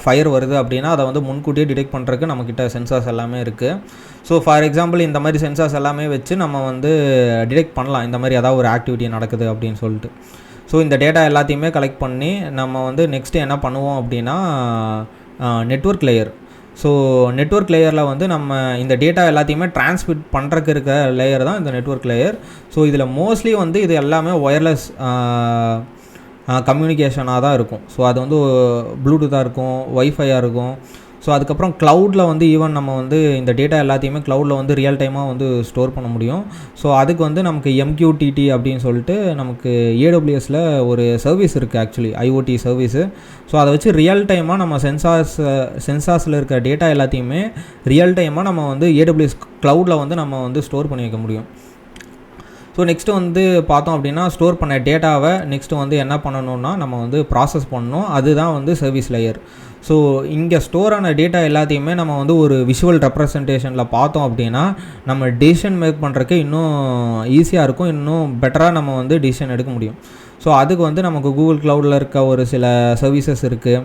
ஃபயர் வருது அப்படின்னா அதை வந்து முன்கூட்டியே டிடெக்ட் பண்ணுறதுக்கு நம்மக்கிட்ட சென்சார்ஸ் எல்லாமே இருக்குது. ஸோ ஃபார் எக்ஸாம்பிள் இந்த மாதிரி சென்சார்ஸ் எல்லாமே வச்சு நம்ம வந்து டிடெக்ட் பண்ணலாம் இந்த மாதிரி ஏதாவது ஒரு ஆக்டிவிட்டி நடக்குது அப்படின்னு சொல்லிட்டு. ஸோ இந்த டேட்டா எல்லாத்தையுமே கலெக்ட் பண்ணி நம்ம வந்து நெக்ஸ்ட்டு என்ன பண்ணுவோம் அப்படின்னா நெட்வொர்க் லேயர். ஸோ நெட்வொர்க் லேயரில் வந்து நம்ம இந்த டேட்டா எல்லாத்தையுமே டிரான்ஸ்மிட் பண்ணுறதுக்கு இருக்க லேயர் தான் இந்த நெட்வொர்க் லேயர். ஸோ இதில் மோஸ்ட்லி வந்து இது எல்லாமே ஒயர்லெஸ் கம்யூனிகேஷனாக தான் இருக்கும். ஸோ அது வந்து ப்ளூடூத்தாக இருக்கும், ஒய்ஃபையாக இருக்கும். ஸோ அதுக்கப்புறம் க்ளவுடில் வந்து ஈவன் நம்ம வந்து இந்த டேட்டா எல்லாத்தையுமே க்ளவுடில் வந்து ரியல் டைமாக வந்து ஸ்டோர் பண்ண முடியும். ஸோ அதுக்கு வந்து நமக்கு MQTT அப்படின்னு சொல்லிட்டு நமக்கு AWSல ஒரு சர்வீஸ் இருக்குது ஆக்சுவலி, ஐஓடி சர்வீஸு. ஸோ அதை வச்சு ரியல் டைமாக நம்ம சென்சார்ஸில் இருக்க டேட்டா எல்லாத்தையுமே ரியல் டைமாக நம்ம வந்து AWS க்ளவுடில் வந்து நம்ம வந்து ஸ்டோர் பண்ணி வைக்க முடியும். ஸோ நெக்ஸ்ட்டு வந்து பார்த்தோம் அப்படின்னா ஸ்டோர் பண்ண டேட்டாவை நெக்ஸ்ட்டு வந்து என்ன பண்ணணும்னா நம்ம வந்து ப்ராசஸ் பண்ணணும். அதுதான் வந்து சர்வீஸ் லேயர். ஸோ இங்கே ஸ்டோர் ஆன டேட்டா எல்லாத்தையுமே நம்ம வந்து ஒரு விஷுவல் ரெப்ரசன்டேஷனில் பார்த்தோம் அப்படின்னா நம்ம டிசிஷன் மேக் பண்ணுறதுக்கு இன்னும் ஈஸியாக இருக்கும், இன்னும் பெட்டராக நம்ம வந்து டிசிஷன் எடுக்க முடியும். ஸோ அதுக்கு வந்து நமக்கு கூகுள் க்ளவுடில் இருக்க ஒரு சில சர்வீசஸ் இருக்குது.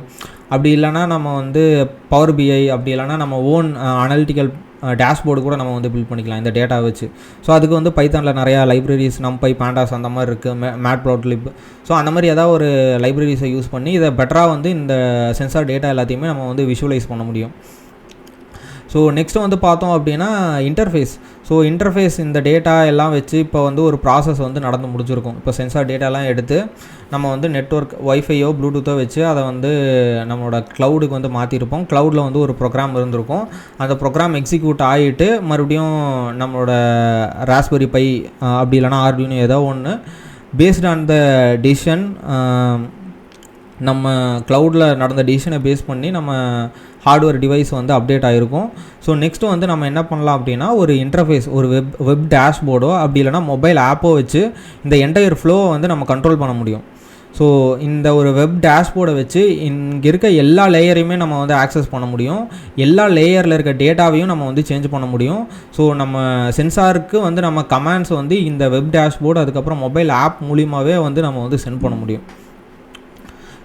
அப்படி இல்லைனா நம்ம வந்து பவர் பிஐ, அப்படி இல்லைனா நம்ம ஓன் அனலிட்டிக்கல் டேஷ்போர்டு கூட நம்ம வந்து பில்ட் பண்ணிக்கலாம் இந்த டேட்டா வச்சு. ஸோ அதுக்கு வந்து பைத்தானில் நிறையா லைப்ரரிஸ், NumPy, Pandas அந்த மாதிரி இருக்குது, Matplotlib. ஸோ அந்த மாதிரி ஏதாவது ஒரு லைப்ரரிஸை யூஸ் பண்ணி இதை பெட்டராக வந்து இந்த சென்சார் டேட்டா எல்லாத்தையுமே நம்ம வந்து விஷுவலைஸ் பண்ண முடியும். ஸோ நெக்ஸ்ட்டு வந்து பார்த்தோம் அப்படின்னா இன்டர்ஃபேஸ். ஸோ இன்டர்ஃபேஸ் இந்த டேட்டா எல்லாம் வச்சு இப்போ வந்து ஒரு ப்ராசஸ் வந்து நடந்து முடிச்சிருக்கும். இப்போ சென்சார் டேட்டாலாம் எடுத்து நம்ம வந்து நெட்வொர்க் ஒய்ஃபையோ ப்ளூடூத்தோ வச்சு அதை வந்து நம்மளோட க்ளவுடுக்கு வந்து மாற்றிருப்போம். க்ளவுடில் வந்து ஒரு ப்ரோக்ராம் இருந்திருக்கும். அந்த ப்ரோக்ராம் எக்ஸிக்யூட் ஆகிட்டு மறுபடியும் நம்மளோட ராஸ்பெரி பை அப்படி இல்லைனா ஆர்டினோ ஏதோ ஒன்று பேஸ்ட் ஆன் த டிசிஷன், நம்ம க்ளவுடில் நடந்த டிசிஷனை பேஸ் பண்ணி நம்ம ஹார்ட்வேர் டிவைஸ் வந்து அப்டேட் ஆகிருக்கும். ஸோ நெக்ஸ்ட்டு வந்து நம்ம என்ன பண்ணலாம் அப்படின்னா ஒரு இன்டர்ஃபேஸ், ஒரு வெப் டேஷ்போர்டோ அப்படி இல்லைனா மொபைல் ஆப்போ வச்சு இந்த என்டையர் ஃப்ளோவை வந்து நம்ம கண்ட்ரோல் பண்ண முடியும். ஸோ இந்த ஒரு வெப் டேஷ்போர்டை வச்சு இங்கே இருக்க எல்லா லேயரையுமே நம்ம வந்து ஆக்சஸ் பண்ண முடியும். எல்லா லேயரில் இருக்க டேட்டாவையும் நம்ம வந்து சேஞ்ச் பண்ண முடியும். ஸோ நம்ம சென்சாருக்கு வந்து நம்ம கமாண்ட்ஸ் வந்து இந்த வெப் டேஷ்போர்டு அதுக்கப்புறம் மொபைல் ஆப் மூலியமாகவே வந்து நம்ம வந்து சென்ட் பண்ண முடியும்.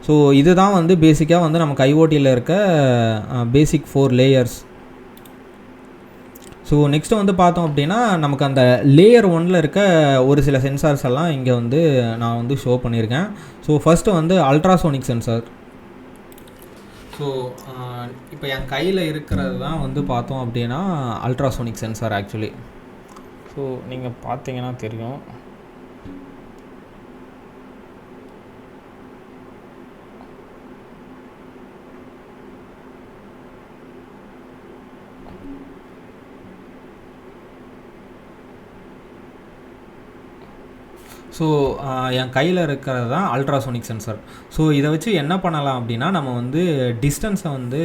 ஸோ இதுதான் வந்து பேசிக்காக வந்து நமக்கு ஐஓடியில் இருக்க பேசிக் 4 லேயர்ஸ். ஸோ நெக்ஸ்ட்டு வந்து பார்த்தோம் அப்படின்னா நமக்கு அந்த லேயர் 1ல் இருக்க ஒரு சில சென்சார்ஸ் எல்லாம் இங்கே வந்து நான் வந்து ஷோ பண்ணியிருக்கேன். ஸோ ஃபஸ்ட்டு வந்து அல்ட்ராசோனிக் சென்சார். ஸோ இப்போ என் கையில் இருக்கிறது தான் வந்து பார்த்தோம் அப்படின்னா அல்ட்ராசோனிக் சென்சார் ஆக்சுவலி. ஸோ நீங்கள் பார்த்தீங்கன்னா தெரியும். ஸோ என் கையில் இருக்கிறது தான் அல்ட்ராசோனிக் சென்சார். ஸோ இதை வச்சு என்ன பண்ணலாம் அப்படின்னா நம்ம வந்து டிஸ்டன்ஸை வந்து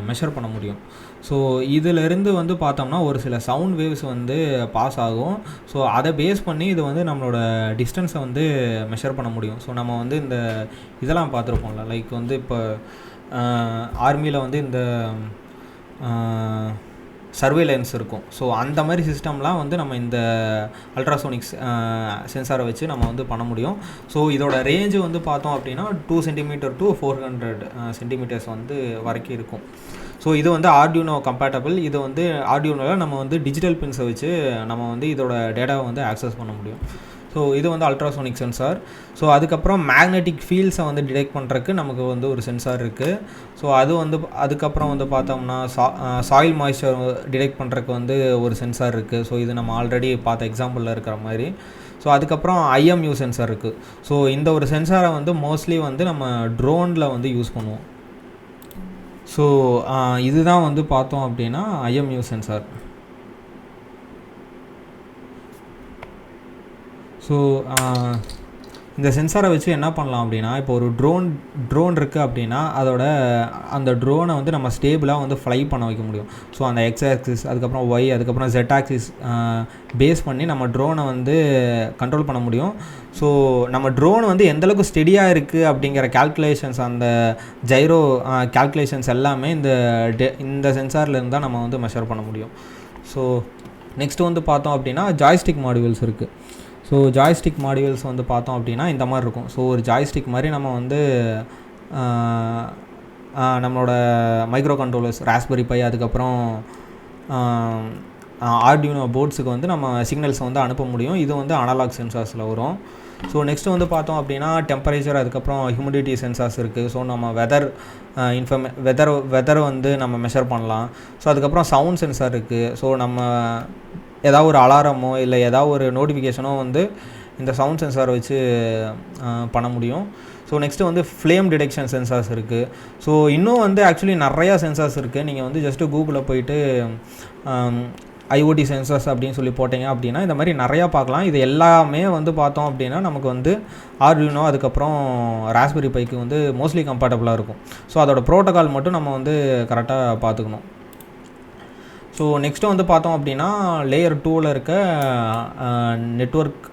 மெஷர் பண்ண முடியும். ஸோ இதிலிருந்து வந்து பார்த்தோம்னா ஒரு சில சவுண்ட் வேவ்ஸ் வந்து பாஸ் ஆகும். ஸோ அதை பேஸ் பண்ணி இது வந்து நம்மளோட டிஸ்டன்ஸை வந்து மெஷர் பண்ண முடியும். ஸோ நம்ம வந்து இந்த இதெல்லாம் பார்த்துருப்போம்ல, லைக் வந்து இப்போ ஆர்மியில் வந்து இந்த சர்வேலன்ஸ் இருக்கும். ஸோ அந்த மாதிரி சிஸ்டம்லாம் வந்து நம்ம இந்த அல்ட்ராசோனிக்ஸ் சென்சாரை வச்சு நம்ம வந்து பண்ண முடியும். ஸோ இதோட ரேஞ்சு வந்து பார்த்தோம் அப்படின்னா 2 சென்டிமீட்டர் டு 400 சென்டிமீட்டர்ஸ் வந்து வரைக்கும் இருக்கும். ஸோ இது வந்து ஆர்டியூனோ கம்பேட்டபிள். இது வந்து ஆர்டியூனோவில் நம்ம வந்து டிஜிட்டல் பின்ஸை வச்சு நம்ம வந்து இதோட டேட்டாவை வந்து ஆக்சஸ் பண்ண முடியும். ஸோ இது வந்து அல்ட்ராசோனிக் சென்சார். ஸோ அதுக்கப்புறம் மேக்னெட்டிக் ஃபீல்ட்ஸை வந்து டிடெக்ட் பண்ணுறதுக்கு நமக்கு வந்து ஒரு சென்சார் இருக்குது. ஸோ அது வந்து அதுக்கப்புறம் வந்து பார்த்தோம்னா சாயில் மாய்ஸ்சர் டிடெக்ட் பண்ணுறதுக்கு வந்து ஒரு சென்சார் இருக்குது. ஸோ இது நம்ம ஆல்ரெடி பார்த்த எக்ஸாம்பிளில் இருக்கிற மாதிரி. ஸோ அதுக்கப்புறம் IMU சென்சார் இருக்குது. ஸோ இந்த ஒரு சென்சாரை வந்து மோஸ்ட்லி வந்து நம்ம ட்ரோனில் வந்து யூஸ் பண்ணுவோம். ஸோ இதுதான் வந்து பார்த்தோம் அப்படின்னா IMU சென்சார். ஸோ இந்த சென்சாரை வச்சு என்ன பண்ணலாம் அப்படின்னா, இப்போ ஒரு ட்ரோன் இருக்குது அப்படின்னா அந்த ட்ரோனை வந்து நம்ம ஸ்டேபிளாக வந்து ஃப்ளை பண்ண வைக்க முடியும். ஸோ அந்த எக்ஸ் ஆக்சிஸ், அதுக்கப்புறம் ஒய், அதுக்கப்புறம் Z ஆக்சிஸ் பேஸ் பண்ணி நம்ம ட்ரோனை வந்து கண்ட்ரோல் பண்ண முடியும். ஸோ நம்ம ட்ரோன் வந்து எந்தளவுக்கு ஸ்டெடியாக இருக்குது அப்படிங்கிற கேல்குலேஷன்ஸ், அந்த ஜைரோ கேல்குலேஷன்ஸ் எல்லாமே இந்த சென்சார்லேருந்து தான் நம்ம வந்து மெஷர் பண்ண முடியும். ஸோ நெக்ஸ்ட்டு வந்து பார்த்தோம் அப்படின்னா ஜாய்ஸ்டிக் மாடியூல்ஸ் இருக்குது. ஸோ ஜாய்ஸ்டிக் மாடியூல்ஸ் வந்து பார்த்தோம் அப்படின்னா இந்த மாதிரி இருக்கும். ஸோ ஒரு ஜாய்ஸ்டிக் மாதிரி நம்ம வந்து நம்மளோட மைக்ரோ கண்ட்ரோலர்ஸ், ராஸ்பெரி பை, அதுக்கப்புறம் ஆர்டியூனோ போர்ட்ஸுக்கு வந்து நம்ம சிக்னல்ஸை வந்து அனுப்ப முடியும். இது வந்து அனலாக் சென்சார்ஸில் வரும். ஸோ நெக்ஸ்ட்டு வந்து பார்த்தோம் அப்படின்னா டெம்பரேச்சர், அதுக்கப்புறம் ஹியூமிடிட்டி சென்சார்ஸ் இருக்குது. ஸோ நம்ம வெதர் வந்து நம்ம மெஷர் பண்ணலாம். ஸோ அதுக்கப்புறம் சவுண்ட் சென்சார் இருக்குது. ஸோ நம்ம ஏதாவது ஒரு அலாரமோ இல்லை ஏதாவது ஒரு நோட்டிஃபிகேஷனோ வந்து இந்த சவுண்ட் சென்சாரை வச்சு பண்ண முடியும். ஸோ நெக்ஸ்ட்டு வந்து ஃப்ளேம் டிடெக்ஷன் சென்சார்ஸ் இருக்குது. ஸோ இன்னும் வந்து ஆக்சுவலி நிறையா சென்சார்ஸ் இருக்குது. நீங்கள் வந்து ஜஸ்ட்டு கூகுளில் போயிட்டு IoT சென்சார்ஸ் அப்படின்னு சொல்லி போட்டிங்க அப்படின்னா இந்த மாதிரி நிறையா பார்க்கலாம். இது எல்லாமே வந்து பார்த்தோம் அப்படின்னா நமக்கு வந்து ஆர்டியூனோ, அதுக்கப்புறம் ராஸ்பெரி பைக்கு வந்து மோஸ்ட்லி கம்பேட்டபிளாக இருக்கும். ஸோ அதோட ப்ரோட்டோகால் மட்டும் நம்ம வந்து கரெக்டாக பார்த்துக்கணும். ஸோ நெக்ஸ்ட்டு வந்து பார்த்தோம் அப்படின்னா லேயர் 2ல் இருக்க நெட்வொர்க்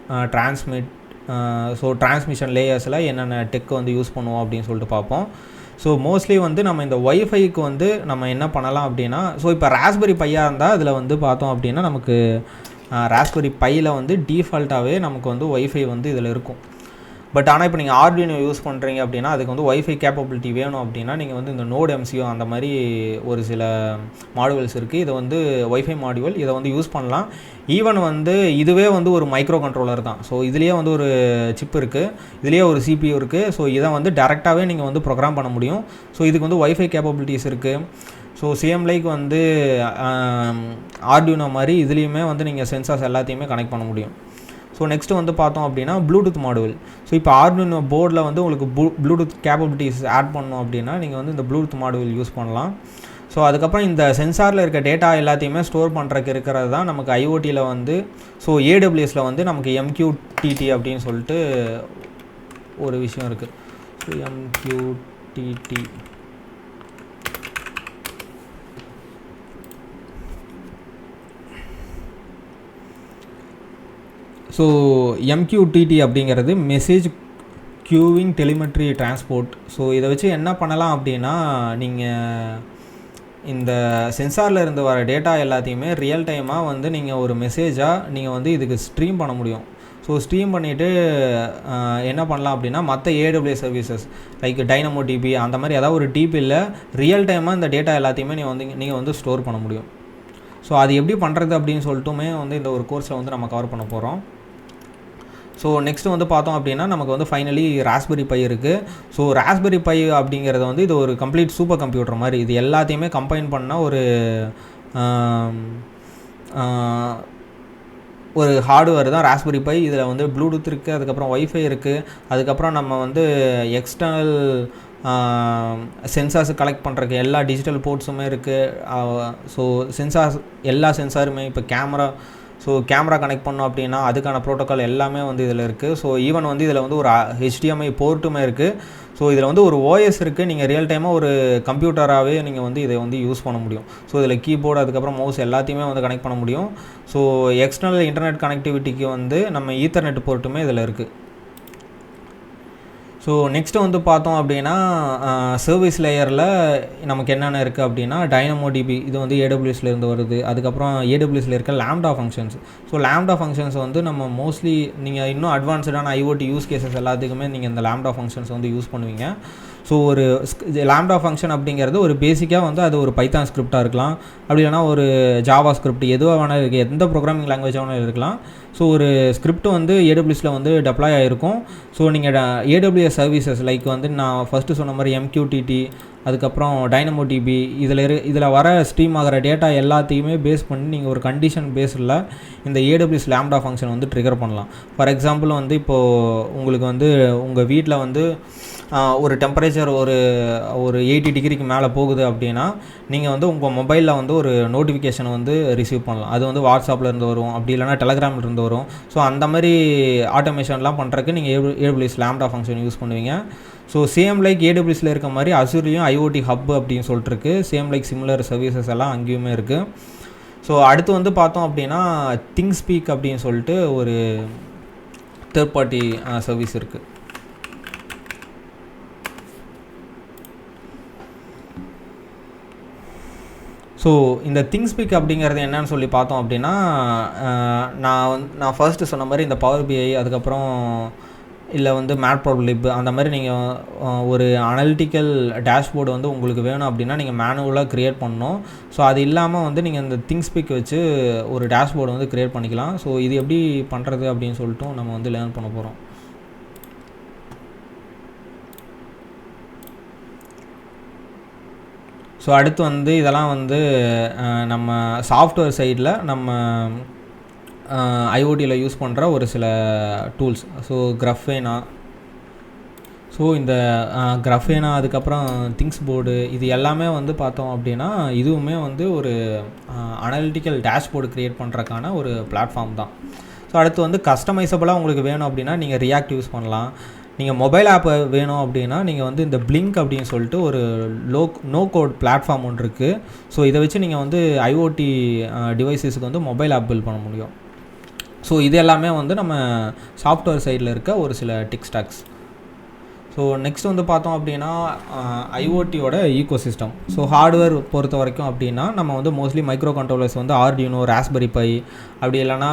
ஸோ டிரான்ஸ்மிஷன் லேயர்ஸில் என்னென்ன டெக் வந்து யூஸ் பண்ணுவோம் அப்படின்னு சொல்லிட்டு பார்ப்போம். ஸோ மோஸ்ட்லி வந்து நம்ம இந்த ஒய்ஃபைக்கு வந்து நம்ம என்ன பண்ணலாம் அப்படின்னா, ஸோ இப்போ ராஸ்பெரி பையாக இருந்தால் அதில் வந்து பார்த்தோம் அப்படின்னா நமக்கு ராஸ்பெரி பையில் வந்து டிஃபால்ட்டாகவே நமக்கு வந்து ஒய்ஃபை வந்து இதில் இருக்கும். பட் ஆனால் இப்போ நீங்கள் ஆர்டியூனோ யூஸ் பண்ணுறீங்க அப்படின்னா அதுக்கு வந்து ஒய்ஃபை கேப்பபிலிட்டி வேணும் அப்படின்னா நீங்கள் வந்து இந்த நோட் MCU அந்த மாதிரி ஒரு சில மாடியூல்ஸ் இருக்குது. இதை வந்து ஒய்ஃபை மாடியூல், இதை வந்து யூஸ் பண்ணலாம். ஈவன் வந்து இதுவே வந்து ஒரு மைக்ரோ கண்ட்ரோலர் தான். ஸோ இதுலேயே வந்து ஒரு சிப் இருக்குது, இதுலேயே ஒரு CPU இருக்குது. ஸோ இதை வந்து டேரெக்டாகவே நீங்கள் வந்து ப்ரோக்ராம் பண்ண முடியும். ஸோ இதுக்கு வந்து ஒய்ஃபை கேப்பபிலிட்டிஸ் இருக்குது. ஸோ சேம் லைக் வந்து ஆர்டியூனோ மாதிரி இதுலேயுமே வந்து நீங்கள் சென்சார்ஸ் எல்லாத்தையுமே கனெக்ட் பண்ண முடியும். ஸோ நெக்ஸ்ட்டு வந்து பார்த்தோம் அப்படின்னா ப்ளூடூத் மாடியூல். ஸோ இப்போ ஆர்டியூனோ போர்டில் வந்து உங்களுக்கு ப்ளூடூத் கேப்பபிலிட்டிஸ் ஆட் பண்ணணும் அப்படின்னா நீங்கள் வந்து இந்த ப்ளூடூத் மாடியூல் யூஸ் பண்ணலாம். ஸோ அதுக்கப்புறம் இந்த சென்சாரில் இருக்க டேட்டா எல்லாத்தையுமே ஸ்டோர் பண்ணுறதுக்கு இருக்கிறது தான் நமக்கு IoTயில் வந்து, ஸோ AWSல வந்து நமக்கு MQTT அப்படின்னு சொல்லிட்டு ஒரு விஷயம் இருக்குது. ஸோ MQTT ஸோ MQTT அப்படிங்கிறது மெசேஜ் க்யூவிங் டெலிமெட்ரி டிரான்ஸ்போர்ட். ஸோ இதை வச்சு என்ன பண்ணலாம் அப்படின்னா, நீங்கள் இந்த சென்சாரில் இருந்து வர டேட்டா எல்லாத்தையுமே ரியல் டைமாக வந்து நீங்கள் ஒரு மெசேஜாக நீங்கள் வந்து இதுக்கு ஸ்ட்ரீம் பண்ண முடியும். ஸோ ஸ்ட்ரீம் பண்ணிவிட்டு என்ன பண்ணலாம் அப்படின்னா மற்ற AWS சர்வீசஸ் லைக் DynamoDB அந்த மாதிரி ஏதாவது ஒரு DBயில் ரியல் டைமாக இந்த டேட்டா எல்லாத்தையுமே நீங்கள் வந்து ஸ்டோர் பண்ண முடியும். ஸோ அது எப்படி பண்ணுறது அப்படின்னு சொல்லிட்டுமே வந்து இந்த ஒரு கோர்ஸில் வந்து நம்ம கவர் பண்ண போகிறோம். ஸோ நெக்ஸ்ட்டு வந்து பார்த்தோம் அப்படின்னா நமக்கு வந்து ஃபைனலி ராஸ்பெரி பை இருக்குது. ஸோ ராஸ்பெரி பை அப்படிங்கிறது வந்து இது ஒரு கம்ப்ளீட் சூப்பர் கம்ப்யூட்டர் மாதிரி. இது எல்லாத்தையுமே கம்பைன் பண்ணால் ஒரு ஹார்ட்வேர் தான் ராஸ்பெரி பை. இதில் வந்து ப்ளூடூத் இருக்குது, அதுக்கப்புறம் ஒய்ஃபை இருக்குது, அதுக்கப்புறம் நம்ம வந்து எக்ஸ்டர்னல் சென்சார்ஸ் கலெக்ட் பண்ணுறதுக்கு எல்லா டிஜிட்டல் போர்ட்ஸுமே இருக்குது. ஸோ எல்லா சென்சாருமே இப்போ கேமரா ஸோ கேமரா கனெக்ட் பண்ணோம் அப்படின்னா அதுக்கான ப்ரோட்டோக்கால் எல்லாமே வந்து இதில் இருக்குது. ஸோ ஈவன் வந்து இதில் வந்து ஒரு HDMI போர்ட்டுமே இருக்குது. ஸோ இதில் வந்து ஒரு OS இருக்குது. நீங்கள் ரியல் டைமாக ஒரு கம்ப்யூட்டராகவே நீங்கள் வந்து இதை வந்து யூஸ் பண்ண முடியும். ஸோ இதில் கீபோர்டு அதுக்கப்புறம் மவுஸ் எல்லாத்தையுமே வந்து கனெக்ட் பண்ண முடியும். ஸோ எக்ஸ்டர்னல் இன்டர்நெட் கனெக்டிவிட்டிக்கு வந்து நம்ம ஈத்தர்நெட் போர்ட்டுமே இதில் இருக்குது. ஸோ நெக்ஸ்ட்டு வந்து பார்த்தோம் அப்படின்னா சர்வீஸ் லேயரில் நமக்கு என்னென்ன இருக்குது அப்படின்னா DynamoDB இது வந்து AWSலேருந்து வருது. அதுக்கப்புறம் AWSல இருக்க lambda functions. So lambda functions வந்து நம்ம மோஸ்ட்லி நீங்கள் இன்னும் அட்வான்ஸ்டான IoT யூஸ் கேசஸ் எல்லாத்துக்குமே நீங்கள் இந்த லாம்டா ஃபங்க்ஷன்ஸ் வந்து யூஸ் பண்ணுவீங்க. ஸோ ஒரு லாம்டா ஃபங்க்ஷன் அப்படிங்கிறது ஒரு பேசிக்காக வந்து அது ஒரு பைத்தான் ஸ்கிரிப்டாக இருக்கலாம், அப்படி இல்லைனா ஒரு ஜாவா ஸ்கிரிப்ட் எதுவாக வேணால் இருக்குது, எந்த ப்ரோக்ராமிங் லாங்குவேஜாக வேணால் இருக்கலாம். ஸோ ஒரு ஸ்கிரிப்ட் வந்து AWSல வந்து டெப்ளாய் ஆகிருக்கும். ஸோ நீங்கள் AWS சர்வீசஸ் லைக் வந்து நான் ஃபஸ்ட்டு சொன்ன மாதிரி MQTT அதுக்கப்புறம் DynamoDB இதில் வர ஸ்ட்ரீம் ஆகிற டேட்டா எல்லாத்தையுமே பேஸ் பண்ணி நீங்கள் ஒரு கண்டிஷன் பேஸில் இந்த AWS லாம்டா ஃபங்க்ஷன் வந்து ட்ரிகர் பண்ணலாம். ஃபார் எக்ஸாம்பிள் வந்து இப்போது உங்களுக்கு வந்து உங்கள் வீட்டில் வந்து ஒரு டெம்பரேச்சர் ஒரு 80 டிகிரிக்கு மேலே போகுது அப்படின்னா நீங்கள் வந்து உங்கள் மொபைலில் வந்து ஒரு நோட்டிஃபிகேஷனை வந்து ரிசீவ் பண்ணலாம். அது வந்து வாட்ஸ்அப்பில் இருந்து வரும், அப்படி இல்லைனா டெலகிராமில் இருந்து வரும். ஸோ அந்த மாதிரி ஆட்டோமேஷன்லாம் பண்ணுறதுக்கு நீங்கள் AWS லாம்டா ஃபங்க்ஷன் யூஸ் பண்ணுவீங்க. ஸோ சேம் லைக் AWSல இருக்க மாதிரி அசூர்லேயும் IoT ஹப் அப்படின்னு சொல்லிட்டு இருக்குது. சேம் லைக் சிமிலர் சர்வீசஸ் எல்லாம் அங்கேயுமே இருக்குது. ஸோ அடுத்து வந்து பார்த்தோம் அப்படின்னா திங்ஸ்பீக் அப்படின்னு சொல்லிட்டு ஒரு தேர்ட் பார்ட்டி சர்வீஸ் இருக்குது. ஸோ இந்த திங்ஸ்பீக் அப்படிங்கிறது என்னன்னு சொல்லி பார்த்தோம் அப்படின்னா நான் ஃபர்ஸ்ட்டு சொன்ன மாதிரி இந்த பவர் BI அதுக்கப்புறம் இல்லை வந்து மேட்ப்ராப்ளிப் அந்த மாதிரி நீங்கள் ஒரு அனலிட்டிக்கல் டேஷ்போர்டு வந்து உங்களுக்கு வேணும் அப்படின்னா நீங்கள் மேனுவலாக க்ரியேட் பண்ணணும். ஸோ அது இல்லாமல் வந்து நீங்கள் இந்த திங்ஸ்பீக் வச்சு ஒரு டேஷ்போர்டு வந்து க்ரியேட் பண்ணிக்கலாம். ஸோ இது எப்படி பண்ணுறது அப்படின்னு சொல்லிட்டு நம்ம வந்து லேர்ன் பண்ண போகிறோம். ஸோ அடுத்து வந்து இதெல்லாம் வந்து நம்ம சாஃப்ட்வேர் சைடில் நம்ம IoTயில் யூஸ் பண்ணுற ஒரு சில டூல்ஸ். ஸோ Grafana, ஸோ இந்த Grafana அதுக்கப்புறம் திங்ஸ் போர்டு இது எல்லாமே வந்து பார்த்தோம் அப்படின்னா இதுவுமே வந்து ஒரு அனலிட்டிக்கல் டேஷ்போர்டு க்ரியேட் பண்ணுறதுக்கான ஒரு பிளாட்ஃபார்ம் தான். ஸோ அடுத்து வந்து கஸ்டமைசபிளாக உங்களுக்கு வேணும் அப்படின்னா நீங்கள் React யூஸ் பண்ணலாம். நீங்கள் மொபைல் ஆப் வேணும் அப்படின்னா நீங்கள் வந்து இந்த Blink அப்படின்னு சொல்லிட்டு ஒரு நோ கோட் பிளாட்ஃபார்ம் ஒன்று இருக்குது. ஸோ இதை வச்சு நீங்கள் வந்து IoT டிவைசஸுக்கு வந்து மொபைல் ஆப் பில்ட் பண்ண முடியும். ஸோ இது எல்லாமே வந்து நம்ம சாஃப்ட்வேர் சைடில் இருக்க ஒரு சில டிக் ஸ்டாக்ஸ். ஸோ நெக்ஸ்ட் வந்து பார்த்தோம் அப்படின்னா IoTயோட ஈகோசிஸ்டம். ஸோ ஹார்ட்வேர் பொறுத்த வரைக்கும் அப்படின்னா நம்ம வந்து மோஸ்ட்லி மைக்ரோ கண்ட்ரோலர்ஸ் வந்து Arduino, Raspberry Pi அப்படி இல்லைனா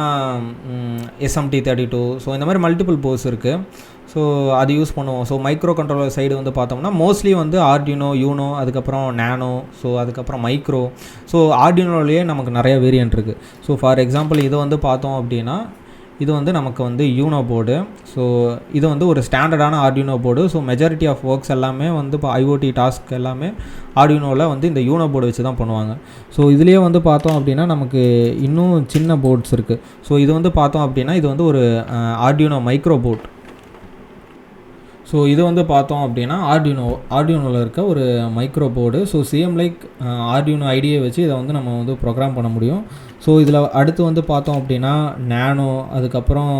SMT32 ஸோ இந்த மாதிரி மல்டிபிள் போர்ட்ஸ் இருக்குது. ஸோ அது யூஸ் பண்ணுவோம். ஸோ மைக்ரோ கண்ட்ரோலர் சைடு வந்து பார்த்தோம்னா மோஸ்ட்லி வந்து Arduino, Uno அதுக்கப்புறம் Nano ஸோ அதுக்கப்புறம் மைக்ரோ. ஸோ Arduinoலேயே நமக்கு நிறைய வேரியன்ட் இருக்குது. ஸோ ஃபார் எக்ஸாம்பிள் இது வந்து பார்த்தோம் அப்படின்னா இது வந்து நமக்கு வந்து யூனோ போர்டு. ஸோ இது வந்து ஒரு ஸ்டாண்டர்டான Arduino board. So majority of works எல்லாமே வந்து இப்போ IoT டாஸ்க் எல்லாமே Arduinoவில் வந்து இந்த யூனோ போர்டு வச்சு தான் பண்ணுவாங்க. ஸோ இதுலேயே வந்து பார்த்தோம் அப்படின்னா நமக்கு இன்னும் சின்ன போர்ட்ஸ் இருக்குது. ஸோ இது வந்து பார்த்தோம் அப்படின்னா இது வந்து ஒரு Arduino மைக்ரோ போர்ட். ஸோ இது வந்து பார்த்தோம் அப்படின்னா ஆர்டியூனோவில் இருக்க ஒரு micro board. So same like Arduino ஐடியை வச்சு இதை வந்து நம்ம வந்து ப்ரோக்ராம் பண்ண முடியும். ஸோ இதில் அடுத்து வந்து பார்த்தோம் அப்படின்னா நானோ அதுக்கப்புறம்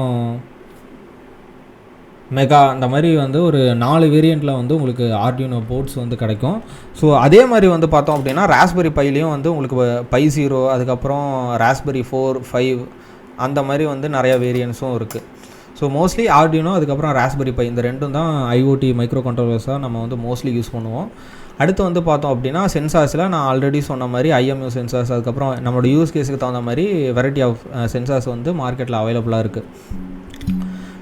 மெகா அந்த மாதிரி வந்து ஒரு 4 வேரியண்ட்டில் வந்து உங்களுக்கு Arduino போர்ட்ஸ் வந்து கிடைக்கும். ஸோ அதே மாதிரி வந்து பார்த்தோம் அப்படின்னா Raspberry Piலையும் வந்து உங்களுக்கு Pi 0 அதுக்கப்புறம் Raspberry 4, 5 அந்த மாதிரி வந்து நிறையா வேரியன்ஸும் இருக்குது. ஸோ மோஸ்ட்லி Arduino அதுக்கப்புறம் Raspberry Pi இந்த ரெண்டும் தான் IoT மைக்ரோ கண்ட்ரோலர்ஸாக நம்ம வந்து மோஸ்ட்லி யூஸ் பண்ணுவோம். அடுத்து வந்து பார்த்தோம் அப்படின்னா சென்சார்ஸில் நான் ஆல்ரெடி சொன்ன மாதிரி IMU சென்சார்ஸ் அதுக்கப்புறம் நம்மளோட யூஸ் கேஸுக்கு தகுந்த மாதிரி வெரைட்டி ஆஃப் சென்சார்ஸ் வந்து மார்க்கெட்டில் அவைலபிளாக இருக்குது.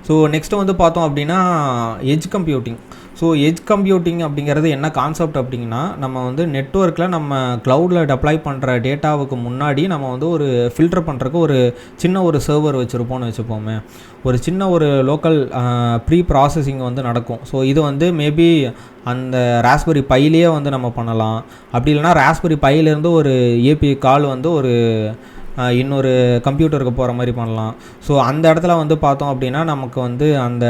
ஸோ நெக்ஸ்ட்டு வந்து பார்த்தோம் அப்படின்னா edge computing. So edge computing அப்படிங்கிறது என்ன கான்செப்ட் அப்படிங்கன்னா நம்ம வந்து நெட்வொர்க்கில் நம்ம க்ளவுடில் டெப்ளாய் பண்ணுற டேட்டாவுக்கு முன்னாடி நம்ம வந்து ஒரு ஃபில்டர் பண்ணுறதுக்கு ஒரு சின்ன ஒரு சர்வர் வச்சுருப்போம்னு வச்சுப்போமே. ஒரு சின்ன ஒரு லோக்கல் ப்ரீ ப்ராசஸிங் வந்து நடக்கும். ஸோ இது வந்து மேபி அந்த Raspberry Piலேயே வந்து நம்ம பண்ணலாம். அப்படி இல்லைனா Raspberry Piலேருந்து ஒரு API கால் வந்து ஒரு இன்னொரு கம்ப்யூட்டருக்கு போகிற மாதிரி பண்ணலாம். ஸோ அந்த இடத்துல வந்து பார்த்தோம் அப்படின்னா நமக்கு வந்து அந்த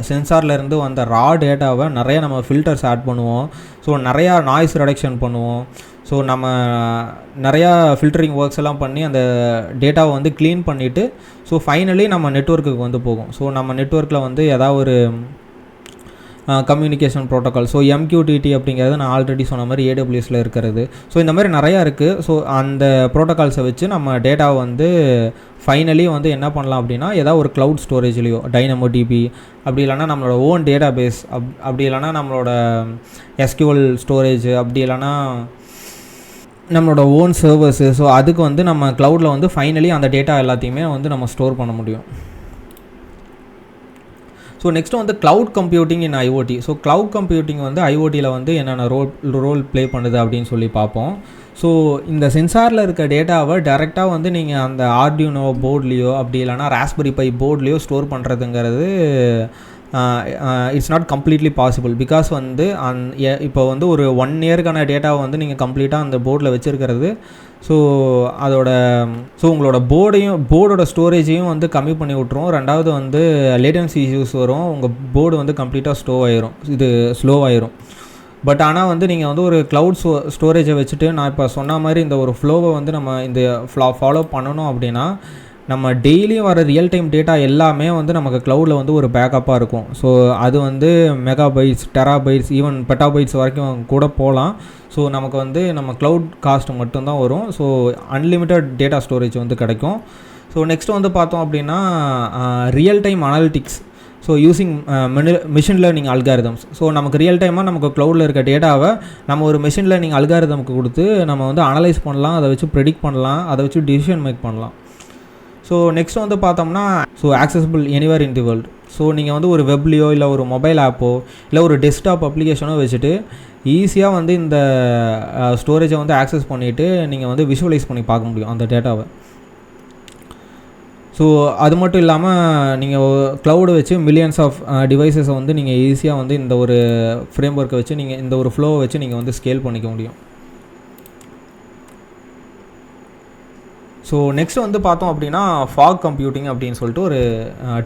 சென்சார்லேருந்து வந்த ரா டேட்டாவை நிறைய நம்ம ஃபில்டர்ஸ் ஆட் பண்ணுவோம். ஸோ நிறையா நாய்ஸ் ரிடக்ஷன் பண்ணுவோம். ஸோ நம்ம நிறையா ஃபில்டரிங் ஒர்க்ஸ் எல்லாம் பண்ணி அந்த டேட்டாவை வந்து க்ளீன் பண்ணிவிட்டு ஸோ ஃபைனலி நம்ம நெட்வொர்க்குக்கு வந்து போகும். ஸோ நம்ம நெட்வொர்க்கில் வந்து ஏதாவது ஒரு கம்யூனிகேஷன் ப்ரோட்டோக்கால், ஸோ MQTT அப்படிங்கிறது நான் ஆல்ரெடி சொன்ன மாதிரி AWSல இருக்கிறது. ஸோ இந்த மாதிரி நிறையா இருக்குது. ஸோ அந்த ப்ரோட்டோக்கால்ஸை வச்சு நம்ம டேட்டாவை வந்து ஃபைனலி வந்து என்ன பண்ணலாம் அப்படின்னா, ஏதாவது ஒரு க்ளவுட் ஸ்டோரேஜ்லேயோ DynamoDB, அப்படி இல்லைனா நம்மளோட ஓன் டேட்டா பேஸ், அப்படி இல்லைனா நம்மளோட SQL ஸ்டோரேஜ், அப்படி இல்லைனா நம்மளோட ஓன் சர்வர்ஸு, ஸோ அதுக்கு வந்து நம்ம க்ளவுடில் வந்து ஃபைனலி அந்த டேட்டா எல்லாத்தையுமே வந்து நம்ம ஸ்டோர் பண்ண முடியும். ஸோ நெக்ஸ்ட்டு வந்து க்ளவுட் கம்ப்யூட்டிங் இன் IoT. ஸோ க்ளவுட் கம்ப்யூட்டிங் வந்து IoTயில் வந்து என்னென்ன ரோல் ப்ளே பண்ணுது அப்படின்னு சொல்லி பார்ப்போம். ஸோ இந்த சென்சாரில் இருக்க டேட்டாவை டேரெக்டாக வந்து நீங்கள் அந்த ஆர்டியூனோ போர்ட்லேயோ அப்படி இல்லைனா ராஸ்பெரி பை போர்ட்லேயோ ஸ்டோர் பண்ணுறதுங்கிறது it's not completely possible. Because வந்து இப்போ வந்து ஒரு 1 இயருக்கான டேட்டாவை வந்து நீங்கள் கம்ப்ளீட்டாக அந்த போர்டில் வச்சுருக்கிறது, ஸோ உங்களோட போர்டோட ஸ்டோரேஜையும் வந்து கம்மி பண்ணி விட்ரும். ரெண்டாவது வந்து லேட்டன்சி இஷ்யூஸ் வரும், உங்கள் போர்டு வந்து கம்ப்ளீட்டாக ஸ்லோவாயிரும். பட் ஆனால் வந்து நீங்கள் வந்து ஒரு க்ளவுட் ஸ்டோரேஜை வச்சுட்டு நான் இப்போ சொன்ன மாதிரி இந்த ஒரு ஃப்ளோவை வந்து நம்ம இந்த ஃபாலோ பண்ணணும் அப்படின்னா, நம்ம டெய்லியும் வர ரியல் டைம் டேட்டா எல்லாமே வந்து நமக்கு க்ளவுடில் வந்து ஒரு பேக்கப்பாக இருக்கும். ஸோ அது வந்து மெகாபைட்ஸ், டெராபைட்ஸ், ஈவன் பெட்டாபைட்ஸ் வரைக்கும் கூட போகலாம். ஸோ நமக்கு வந்து நம்ம க்ளவுட் காஸ்ட் மட்டும்தான் வரும். ஸோ அன்லிமிட்டட் டேட்டா ஸ்டோரேஜ் வந்து கிடைக்கும். ஸோ நெக்ஸ்ட் வந்து பார்த்தோம் அப்படின்னா real time analytics. So using machine learning algorithms. So நமக்கு ரியல் டைமாக நமக்கு க்ளவுடில் இருக்க டேட்டாவை நம்ம ஒரு மிஷின் லேர்னிங் அல்காரிதம்க்கு கொடுத்து நம்ம வந்து அனலைஸ் பண்ணலாம், அதை வச்சு ப்ரெடிக்ட் பண்ணலாம், அதை வச்சு டிசிஷன் மேக் பண்ணலாம். ஸோ நெக்ஸ்ட் வந்து பார்த்தோம்னா accessible anywhere in the world. So நீங்கள் வந்து ஒரு வெப்லேயோ இல்லை ஒரு மொபைல் ஆப்போ இல்லை ஒரு டெஸ்க்டாப் அப்ளிகேஷனோ வச்சுட்டு ஈஸியாக வந்து இந்த ஸ்டோரேஜை வந்து ஆக்சஸ் பண்ணிவிட்டு நீங்கள் வந்து விஷுவலைஸ் பண்ணி பார்க்க முடியும் அந்த டேட்டாவை. ஸோ அது மட்டும் இல்லாமல் நீங்கள் க்ளவுடு வச்சு மில்லியன்ஸ் ஆஃப் டிவைசஸை வந்து நீங்கள் ஈஸியாக வந்து இந்த ஒரு ஃப்ரேம் ஒர்க்கை வச்சு நீங்கள் இந்த ஒரு ஃப்ளோவை வச்சு நீங்கள் வந்து ஸ்கேல் பண்ணிக்க முடியும். ஸோ நெக்ஸ்ட் வந்து பார்த்தோம் அப்படின்னா ஃபாக் கம்ப்யூட்டிங் அப்படின்னு சொல்லிட்டு ஒரு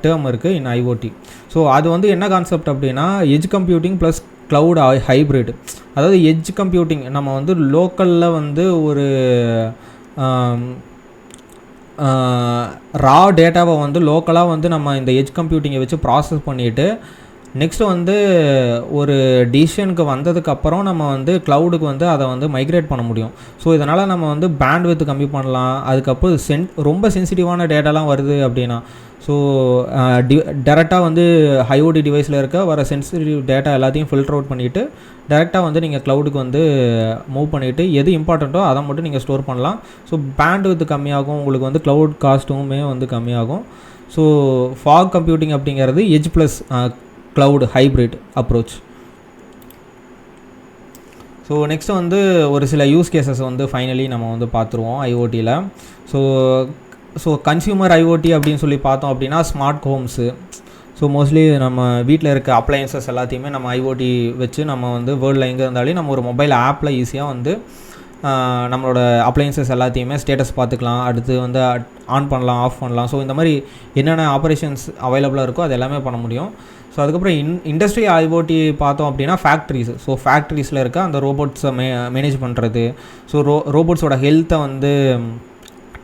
டேர்ம் இருக்குது இன் IoT. ஸோ அது வந்து என்ன கான்செப்ட் அப்படின்னா edge computing plus cloud hybrid. அதாவது எட்ஜ் கம்ப்யூட்டிங் நம்ம வந்து லோக்கலில் வந்து ஒரு ரா டேட்டாவை வந்து லோக்கலாக வந்து நம்ம இந்த எட்ஜ் கம்ப்யூட்டிங்கை வச்சு ப்ராசஸ் பண்ணிவிட்டு நெக்ஸ்ட்டு வந்து ஒரு டிசிஷனுக்கு வந்ததுக்கப்புறம் நம்ம வந்து க்ளவுடுக்கு வந்து அதை வந்து மைக்ரேட் பண்ண முடியும். ஸோ இதனால் நம்ம வந்து பேண்ட்வித் கம்மி பண்ணலாம். அதுக்கப்புறம் ரொம்ப சென்சிட்டிவான டேட்டாலாம் வருது அப்படின்னா ஸோ டேரெக்டாக வந்து IoT டிவைஸில் வர சென்சிட்டிவ் டேட்டா எல்லாத்தையும் ஃபில்டர் அவுட் பண்ணிவிட்டு டேரெக்டாக வந்து நீங்கள் க்ளவுடுக்கு வந்து மூவ் பண்ணிவிட்டு எது இம்பார்ட்டண்ட்டோ அதை மட்டும் நீங்கள் ஸ்டோர் பண்ணலாம். ஸோ பேண்ட்வித் கம்மியாகும், உங்களுக்கு வந்து க்ளவுட் காஸ்ட்டுமே வந்து கம்மியாகும். ஸோ ஃபாக் கம்ப்யூட்டிங் அப்படிங்கிறது edge plus cloud hybrid approach. So next வந்து ஒரு சில யூஸ் கேசஸ் வந்து ஃபைனலி நம்ம வந்து பார்த்துருவோம் IoTயில். ஸோ கன்சியூமர் IoT அப்படின்னு சொல்லி பார்த்தோம் அப்படின்னா ஸ்மார்ட் ஹோம்ஸு. ஸோ மோஸ்ட்லி நம்ம வீட்டில் இருக்க அப்ளையன்சஸ் எல்லாத்தையுமே நம்ம IoT வச்சு நம்ம வந்து வேர்ல்டில் எங்கே இருந்தாலும் நம்ம ஒரு மொபைல் ஆப்பில் ஈஸியாக வந்து நம்மளோட அப்ளையன்சஸ் எல்லாத்தையுமே ஸ்டேட்டஸ் பார்த்துக்கலாம், அடுத்து வந்து ஆன் பண்ணலாம், ஆஃப் பண்ணலாம். ஸோ இந்த மாதிரி என்னென்ன ஆப்ரேஷன்ஸ் அவைலபிளாக இருக்கோ அது எல்லாமே பண்ண முடியும். ஸோ அதுக்கப்புறம் இண்டஸ்ட்ரி IoT பார்த்தோம் அப்படின்னா ஃபேக்ட்ரிஸ். ஸோ ஃபேக்ட்ரிஸில் இருக்க அந்த ரோபோட்ஸை மேனேஜ் பண்ணுறது, ஸோ ரோபோட்ஸோட ஹெல்த்தை வந்து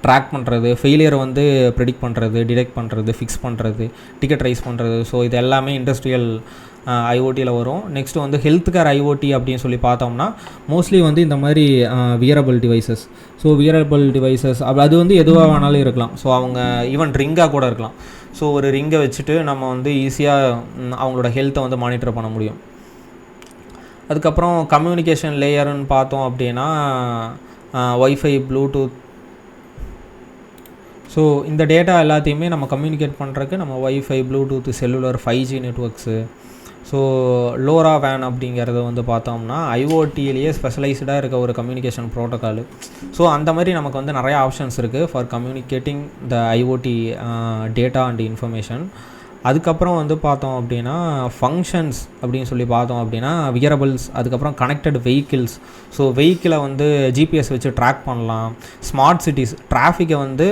ட்ராக் பண்ணுறது, ஃபெயிலியரை வந்து ப்ரெடிக்ட் பண்ணுறது, டிடெக்ட் பண்ணுறது, ஃபிக்ஸ் பண்ணுறது, டிக்கெட் ரைஸ் பண்ணுறது. ஸோ இது எல்லாமே இண்டஸ்ட்ரியல் IoTயில் வரும். நெக்ஸ்ட்டு வந்து ஹெல்த் கேர் IoT அப்படின்னு சொல்லி பார்த்தோம்னா மோஸ்ட்லி வந்து இந்த மாதிரி wearable devices. So wearable devices அது வந்து எதுவாக வேணாலும் இருக்கலாம். ஸோ அவங்க ஈவன் ரிங்காக கூட இருக்கலாம். ஸோ ஒரு ரிங்கை வச்சுட்டு நம்ம வந்து ஈஸியாக அவங்களோட ஹெல்த்தை வந்து மானிட்டர் பண்ண முடியும். அதுக்கப்புறம் கம்யூனிகேஷன் லேயர்னு பார்த்தோம் அப்படின்னா வைஃபை, ப்ளூடூத். ஸோ இந்த டேட்டா எல்லாத்தையுமே நம்ம கம்யூனிகேட் பண்ணுறதுக்கு நம்ம wifi, Bluetooth, cellular, 5G networks. So Lola van அப்படிங்கிறத வந்து பார்த்தோம்னா IoTலேயே ஸ்பெஷலைஸ்டாக இருக்க ஒரு கம்யூனிகேஷன் ப்ரோட்டோக்கால். ஸோ அந்த மாதிரி நமக்கு வந்து நிறையா ஆப்ஷன்ஸ் இருக்குது for communicating the IoT data and information. அதுக்கப்புறம் வந்து பார்த்தோம் அப்படின்னா ஃபங்க்ஷன்ஸ் அப்படின்னு சொல்லி பார்த்தோம் அப்படின்னா வியரபிள்ஸ். அதுக்கப்புறம் கனெக்டட் வெஹிக்கிள்ஸ். ஸோ வெஹிக்கிளை வந்து GPS வச்சு ட்ராக் பண்ணலாம். ஸ்மார்ட் சிட்டிஸ், டிராஃபிக்கை வந்து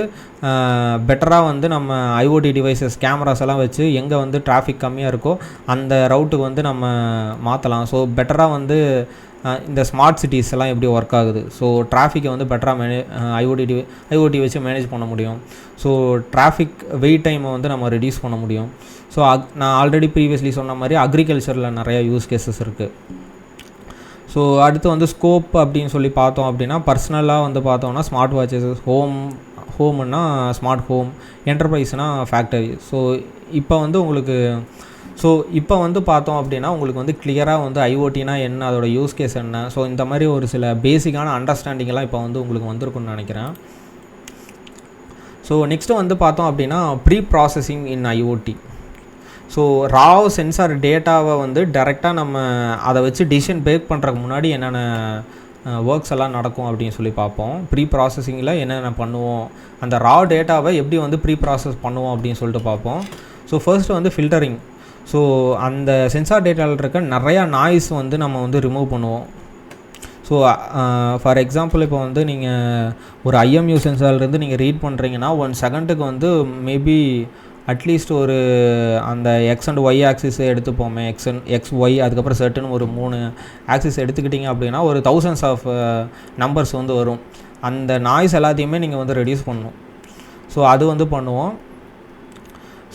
பெட்டராக வந்து நம்ம ஐஓடி டிவைசஸ் கேமராஸ் எல்லாம் வச்சு எங்கே வந்து டிராஃபிக் கம்மியாக இருக்கோ அந்த ரவுட்டுக்கு வந்து நம்ம மாற்றலாம். ஸோ பெட்டராக வந்து இந்த ஸ்மார்ட் சிட்டிஸ் எல்லாம் எப்படி ஒர்க் ஆகுது, ஸோ டிராஃபிக்கை வந்து பெட்டராக ஐஓடி வச்சு மேனேஜ் பண்ண முடியும். ஸோ டிராஃபிக் வெயிட் டைமை வந்து நம்ம ரெடியூஸ் பண்ண முடியும். ஸோ நான் ஆல்ரெடி ப்ரீவியஸ்லி சொன்ன மாதிரி அக்ரிகல்ச்சரில் நிறையா யூஸ் கேசஸ் இருக்குது. ஸோ அடுத்து வந்து ஸ்கோப் அப்படின்னு சொல்லி பார்த்தோம் அப்படின்னா பர்சனலாக வந்து பார்த்தோம்னா ஸ்மார்ட் வாட்சஸ், ஹோம்னா ஸ்மார்ட் ஹோம், என்டர்பிரைஸ்னால் ஃபேக்டரி. ஸோ இப்போ வந்து பார்த்தோம் அப்படின்னா உங்களுக்கு வந்து கிளியராக வந்து ஐஓடினா என்ன, அதோட யூஸ் கேஸ் என்ன, ஸோ இந்த மாதிரி ஒரு சில பேசிக்கான அண்டர்ஸ்டாண்டிங்கெல்லாம் இப்போ வந்து உங்களுக்கு வந்திருக்குன்னு நினைக்கிறேன். ஸோ நெக்ஸ்ட்டு வந்து பார்த்தோம் அப்படின்னா ப்ரீ ப்ராசஸிங் இன் ஐஓடி. ஸோ ராவ் சென்சார் டேட்டாவை வந்து டைரெக்டாக நம்ம அதை வச்சு டிசிஷன் பேக் பண்ணுறதுக்கு முன்னாடி என்னென்ன ஒர்க்ஸ் எல்லாம் நடக்கும் அப்படின்னு சொல்லி பார்ப்போம். ப்ரீ ப்ராசஸிங்கில் என்னென்ன பண்ணுவோம், அந்த ரா டேட்டாவை எப்படி வந்து ப்ரீ ப்ராசஸ் பண்ணுவோம் அப்படின்னு சொல்லிட்டு பார்ப்போம். ஸோ ஃபர்ஸ்ட்டு வந்து ஃபில்டரிங். ஸோ அந்த சென்சார் டேட்டாவில் இருக்க நிறையா நாய்ஸ் வந்து நம்ம வந்து ரிமூவ் பண்ணுவோம். ஸோ ஃபார் எக்ஸாம்பிள் இப்போ வந்து நீங்கள் ஒரு ஐஎம்யூ சென்சார்லேருந்து நீங்கள் ரீட் பண்ணுறீங்கன்னா 1 செகண்டுக்கு வந்து மேபி அட்லீஸ்ட் ஒரு அந்த எக்ஸ் அண்ட் ஒய் ஆக்சிஸ் எடுத்துப்போமே, எக்ஸ் ஒய் அதுக்கப்புறம் செர்டன் ஒரு 3 ஆக்சிஸ் எடுத்துக்கிட்டிங்க அப்படின்னா ஒரு thousands ஆஃப் நம்பர்ஸ் வந்து வரும். அந்த நாய்ஸ் எல்லாத்தையுமே நீங்கள் வந்து ரெடியூஸ் பண்ணணும். ஸோ அது வந்து பண்ணுவோம்.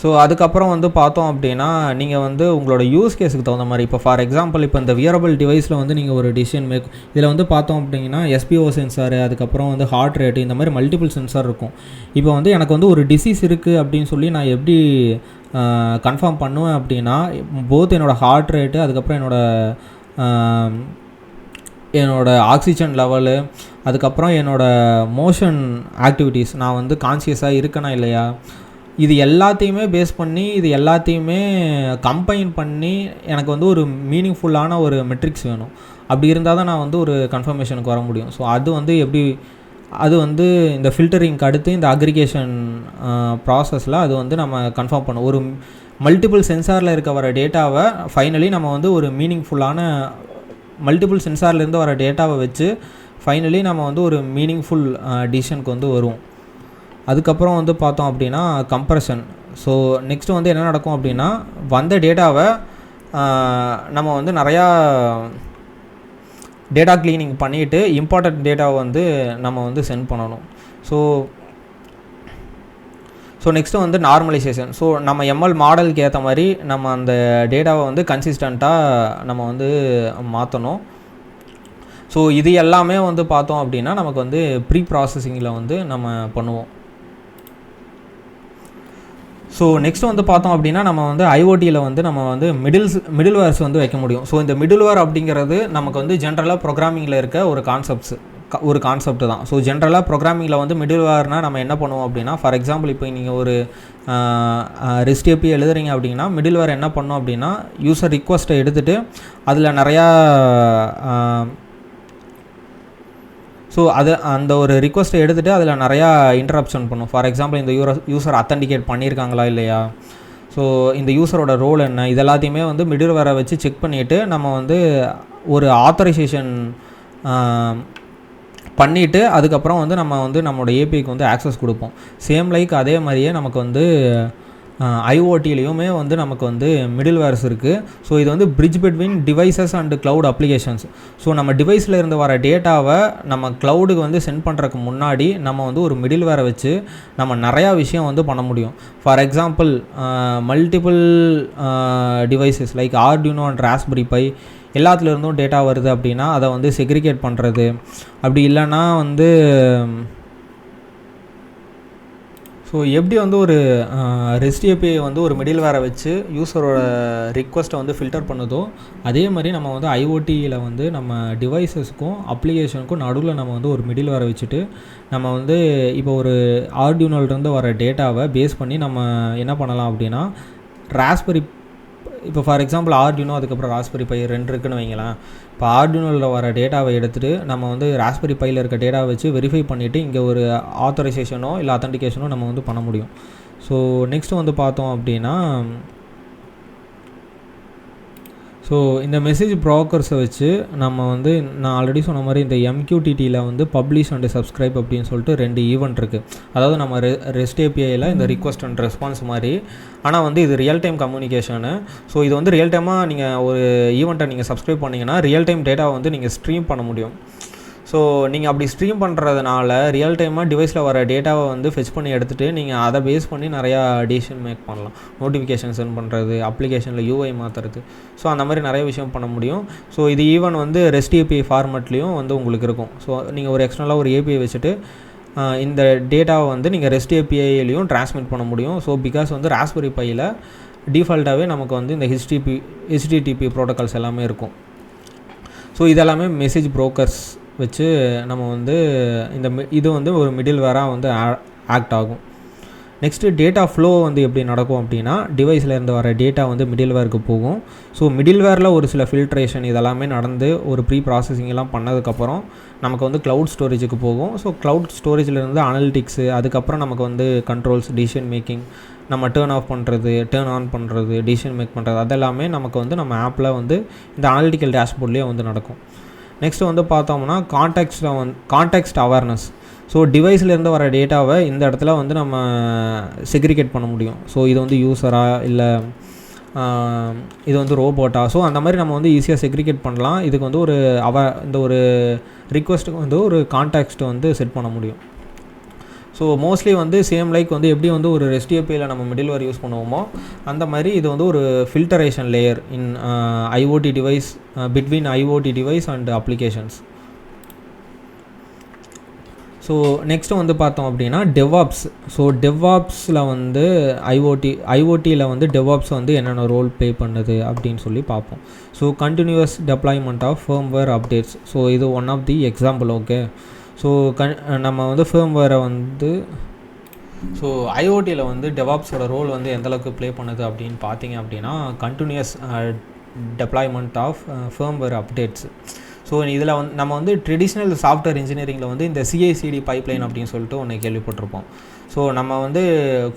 ஸோ அதுக்கப்புறம் வந்து பார்த்தோம் அப்படின்னா நீங்கள் வந்து உங்களோட யூஸ் கேஸுக்கு தகுந்த மாதிரி, இப்போ ஃபார் எக்ஸாம்பிள் இப்போ இந்த வியரபிள் டிவைஸில் வந்து நீங்கள் ஒரு டிசிஷன் மேக், இதில் வந்து பார்த்தோம் அப்படின்னா எஸ்பிஓ சென்சார், அதுக்கப்புறம் வந்து ஹார்ட் ரேட்டு, இந்த மாதிரி மல்டிபிள் சென்சார் இருக்கும். இப்போ வந்து எனக்கு வந்து ஒரு டிசீஸ் இருக்குது அப்படின்னு சொல்லி நான் எப்படி கன்ஃபார்ம் பண்ணுவேன் அப்படின்னா, போத் என்னோடய ஹார்ட் ரேட்டு, அதுக்கப்புறம் என்னோட ஆக்சிஜன் லெவலு, அதுக்கப்புறம் என்னோடய மோஷன் ஆக்டிவிட்டீஸ், நான் வந்து கான்சியஸாக இருக்கேனா இல்லையா, இது எல்லாத்தையுமே பேஸ் பண்ணி இது எல்லாத்தையுமே கம்பைன் பண்ணி எனக்கு வந்து ஒரு மீனிங்ஃபுல்லான ஒரு மெட்ரிக்ஸ் வேணும். அப்படி இருந்தால் தான் நான் வந்து ஒரு கன்ஃபர்மேஷனுக்கு வர முடியும். ஸோ அது வந்து இந்த ஃபில்டரிங்க்கு அடுத்து இந்த அக்ரிகேஷன் ப்ராசஸில் அது வந்து நம்ம கன்ஃபார்ம் பண்ணணும். ஒரு மல்டிபிள் சென்சாரில் இருக்க வர டேட்டாவை ஃபைனலி நம்ம வந்து ஒரு மீனிங்ஃபுல்லான மல்டிபிள் சென்சார்லேருந்து வர டேட்டாவை வச்சு ஃபைனலி நம்ம வந்து ஒரு மீனிங்ஃபுல் டிசிஷனுக்கு வந்து வருவோம். அதுக்கப்புறம் வந்து பார்த்தோம் அப்படின்னா கம்ப்ரெஷன். ஸோ நெக்ஸ்ட்டு வந்து என்ன நடக்கும் அப்படின்னா, வந்த டேட்டாவை நம்ம வந்து நிறையா டேட்டா க்ளீனிங் பண்ணிவிட்டு இம்பார்ட்டன்ட் டேட்டாவை வந்து நம்ம வந்து சென்ட் பண்ணணும். ஸோ நெக்ஸ்ட்டு வந்து நார்மலைசேஷன். ஸோ நம்ம எம்எல் மாடலுக்கு ஏற்ற மாதிரி நம்ம அந்த டேட்டாவை வந்து கன்சிஸ்டண்ட்டாக நம்ம வந்து மாற்றணும். ஸோ இது எல்லாமே வந்து பார்த்தோம் அப்படின்னா நமக்கு வந்து ப்ரீ ப்ராசஸிங்கில் வந்து நம்ம பண்ணுவோம். ஸோ நெக்ஸ்ட் வந்து பார்த்தோம் அப்படின்னா நம்ம வந்து ஐஓடியில் வந்து நம்ம வந்து மிடில்வேர்ஸ் வந்து வைக்க முடியும். ஸோ இந்த மிடில்வேர் அப்படிங்கிறது நமக்கு வந்து ஜென்ரலாக ப்ரோக்ராமிங்கில் இருக்க ஒரு கான்செப்ட் தான். ஸோ ஜென்ரலாக ப்ரோக்ராமிங்கில் வந்து மிடில்வேர்னால் நம்ம என்ன பண்ணுவோம் அப்படின்னா, ஃபார் எக்ஸாம்பிள் இப்போ நீங்கள் ஒரு ரெஸ்ட் ஏபி எழுதுறீங்க அப்படின்னா மிடில்வேர் என்ன பண்ணோம் அப்படின்னா, யூசர் ரிக்வஸ்ட்டை எடுத்துகிட்டு அதில் நிறையா ஸோ அந்த ஒரு ரிக்வஸ்ட்டை எடுத்துகிட்டு அதில் நிறையா இன்டரப்ஷன் பண்ணும். ஃபார் எக்ஸாம்பிள் இந்த யூசர் அத்தன்டிகேட் பண்ணியிருக்காங்களா இல்லையா, ஸோ இந்த யூசரோட ரோல் என்ன, இது எல்லாத்தையுமே வந்து மிடில்வேரை வச்சு செக் பண்ணிவிட்டு நம்ம வந்து ஒரு ஆத்தரைசேஷன் பண்ணிவிட்டு அதுக்கப்புறம் வந்து நம்ம வந்து நம்மளோட ஏபிஐக்கு வந்து ஆக்சஸ் கொடுப்போம். சேம் லைக் அதே மாதிரியே நமக்கு வந்து ஐஓடிலையுமே வந்து நமக்கு வந்து மிடில்வேர்ஸ் இருக்குது. ஸோ இது வந்து bridge between devices and cloud applications. So நம்ம டிவைஸில் இருந்து வர டேட்டாவை நம்ம க்ளவுடுக்கு வந்து சென்ட் பண்ணுறதுக்கு முன்னாடி நம்ம வந்து ஒரு மிடில்வேரை வச்சு நம்ம நிறையா விஷயம் வந்து பண்ண முடியும். For example multiple devices like Arduino and Raspberry Pi எல்லாத்துலேருந்தும் டேட்டா வருது அப்படின்னா அதை வந்து செக்ரிகேட் பண்ணுறது, அப்படி இல்லைன்னா வந்து ஸோ எப்படி வந்து ஒரு ரெஸ்ட் ஏபிஐ வந்து ஒரு மிடில்வேரை வச்சு யூஸரோட ரிக்வஸ்ட்டை வந்து ஃபில்டர் பண்ணுதோ அதே மாதிரி நம்ம வந்து ஐஓடியில் வந்து நம்ம டிவைசஸ்க்கும் அப்ளிகேஷனுக்கும் நடுவில் நம்ம வந்து ஒரு மிடில்வேரை வச்சுட்டு நம்ம வந்து இப்போ ஒரு ஆர்டினோலேருந்து வர டேட்டாவை பேஸ் பண்ணி நம்ம என்ன பண்ணலாம் அப்படின்னா, ராஸ்பெரி இப்போ ஃபார் எக்ஸாம்பிள் ஆர்டினோ அதுக்கப்புறம் ராஸ்பெரி பை 2 இருக்குன்னு வைங்களேன். இப்போ ஆர்டினோவில் வர டேட்டாவை எடுத்துகிட்டு நம்ம வந்து ராஸ்பெரி பையில் இருக்க டேட்டாவை வச்சு வெரிஃபை பண்ணிவிட்டு இங்கே ஒரு ஆத்தரைசேஷனோ இல்லை அத்தன்டிகேஷனோ நம்ம வந்து பண்ண முடியும். ஸோ நெக்ஸ்ட்டு வந்து பார்த்தோம் அப்படின்னா ஸோ இந்த மெசேஜ் ப்ரோக்கர்ஸை வச்சு நம்ம வந்து நான் ஆல்ரெடி சொன்ன மாதிரி இந்த MQTTயில் வந்து பப்ளிஷ் அண்ட் சப்ஸ்கிரைப் அப்படின்னு சொல்லிட்டு 2 ஈவெண்ட் இருக்குது. அதாவது நம்ம ரெஸ்ட் ஏபிஐயில் இந்த ரிக்வஸ்ட் அண்ட் ரெஸ்பான்ஸ் மாதிரி, ஆனால் வந்து இது ரியல் டைம் கம்யூனிகேஷனு. ஸோ இது வந்து ரியல் டைமாக நீங்கள் ஒரு ஈவெண்ட்டை நீங்கள் சப்ஸ்கிரைப் பண்ணிங்கன்னா ரியல் டைம் டேட்டாவை வந்து நீங்கள் ஸ்ட்ரீம் பண்ண முடியும். ஸோ நீங்கள் அப்படி ஸ்ட்ரீம் பண்ணுறதுனால ரியல் டைமாக டிவைஸில் வர டேட்டாவை வந்து ஃபெச் பண்ணி எடுத்துகிட்டு நீங்கள் அதை பேஸ் பண்ணி நிறையா டிசிஷன் மேக் பண்ணலாம். நோட்டிஃபிகேஷன் சென்ட் பண்ணுறது, அப்ளிகேஷனில் UI மாற்றுறது, ஸோ அந்த மாதிரி நிறைய விஷயம் பண்ண முடியும். ஸோ இது ஈவன் வந்து ரெஸ்ட் API ஃபார்மேட்லேயும் வந்து உங்களுக்கு இருக்கும். ஸோ நீங்கள் ஒரு எக்ஸ்டர்னலாக ஒரு API வச்சுட்டு இந்த டேட்டாவை வந்து நீங்கள் ரெஸ்ட் APIலையும் ட்ரான்ஸ்மிட் பண்ண முடியும். ஸோ பிகாஸ் வந்து ராஸ்பெரி பையில் டிஃபால்ட்டாகவே நமக்கு வந்து இந்த HTTP ப்ரோட்டோகால்ஸ் எல்லாமே இருக்கும். ஸோ இதெல்லாமே மெசேஜ் ப்ரோக்கர்ஸ் வச்சு நம்ம வந்து இது வந்து ஒரு மிடில் வேராக வந்து ஆக்ட் ஆகும். நெக்ஸ்ட்டு டேட்டா ஃப்ளோ வந்து எப்படி நடக்கும் அப்படின்னா, டிவைஸில் இருந்து வர டேட்டா வந்து மிடில் வேருக்கு போகும். ஸோ மிடில் வேரில் ஒரு சில ஃபில்ட்ரேஷன் இதெல்லாமே நடந்து ஒரு ப்ரீ ப்ராசஸிங்கெல்லாம் பண்ணதுக்கப்புறம் நமக்கு வந்து க்ளவுட் ஸ்டோரேஜுக்கு போகும். ஸோ க்ளவுட் ஸ்டோரேஜிலேருந்து அனலிட்டிக்ஸு, அதுக்கப்புறம் நமக்கு வந்து கண்ட்ரோல்ஸ், டிசிஷன் மேக்கிங், நம்ம டேர்ன் ஆஃப் பண்ணுறது, டேர்ன் ஆன் பண்ணுறது, டிசிஷன் மேக் பண்ணுறது, அதெல்லாமே நமக்கு வந்து நம்ம ஆப்பில் வந்து இந்த அனலிட்டிக்கல் டேஷ்போர்ட்லேயே வந்து நடக்கும். நெக்ஸ்ட்டு வந்து பார்த்தோம்னா கான்டெக்ஸ்ட் அவேர்னஸ். ஸோ டிவைஸ்லேருந்து வர டேட்டாவை இந்த இடத்துல வந்து நம்ம செக்ரிகேட் பண்ண முடியும். ஸோ இது வந்து யூஸரா இல்லை இது வந்து ரோபோட்டா, ஸோ அந்த மாதிரி நம்ம வந்து ஈஸியாக செக்ரிகேட் பண்ணலாம். இதுக்கு வந்து இந்த ஒரு ரிக்வெஸ்ட்டுக்கு வந்து ஒரு கான்டெக்ஸ்ட் வந்து செட் பண்ண முடியும். ஸோ மோஸ்ட்லி வந்து சேம் லைக் வந்து எப்படி வந்து ஒரு ரெஸ்ட் APIயில் நம்ம மிடில் வேர் யூஸ் பண்ணுவோமோ அந்த மாதிரி இது வந்து ஒரு filtration layer in IoT device, between IoT device and applications. So next வந்து பார்த்தோம் அப்படின்னா டெவாப்ஸ். ஸோ டெவாப்ஸில் வந்து ஐஓடியில் வந்து டெவாப்ஸ் வந்து என்னென்ன ரோல் ப்ளே பண்ணுது அப்படின்னு சொல்லி பார்ப்போம். So continuous deployment of firmware updates. So இது one of the example. Okay, so நம்ம வந்து ஃபர்ம்வேரை வந்து ஸோ ஐஓடியில் வந்து டெவாப்ஸோட ரோல் வந்து எந்தளவுக்கு ப்ளே பண்ணுது அப்படின்னு பார்த்தீங்க அப்படின்னா, continuous deployment of firmware updates. So இதில் வந்து நம்ம வந்து ட்ரெடிஷ்னல் சாஃப்ட்வேர் இன்ஜினியரிங்கில் வந்து இந்த CI/CD பைப்லைன் அப்படின்னு சொல்லிட்டு ஒன்று கேள்விப்பட்டிருப்போம். ஸோ நம்ம வந்து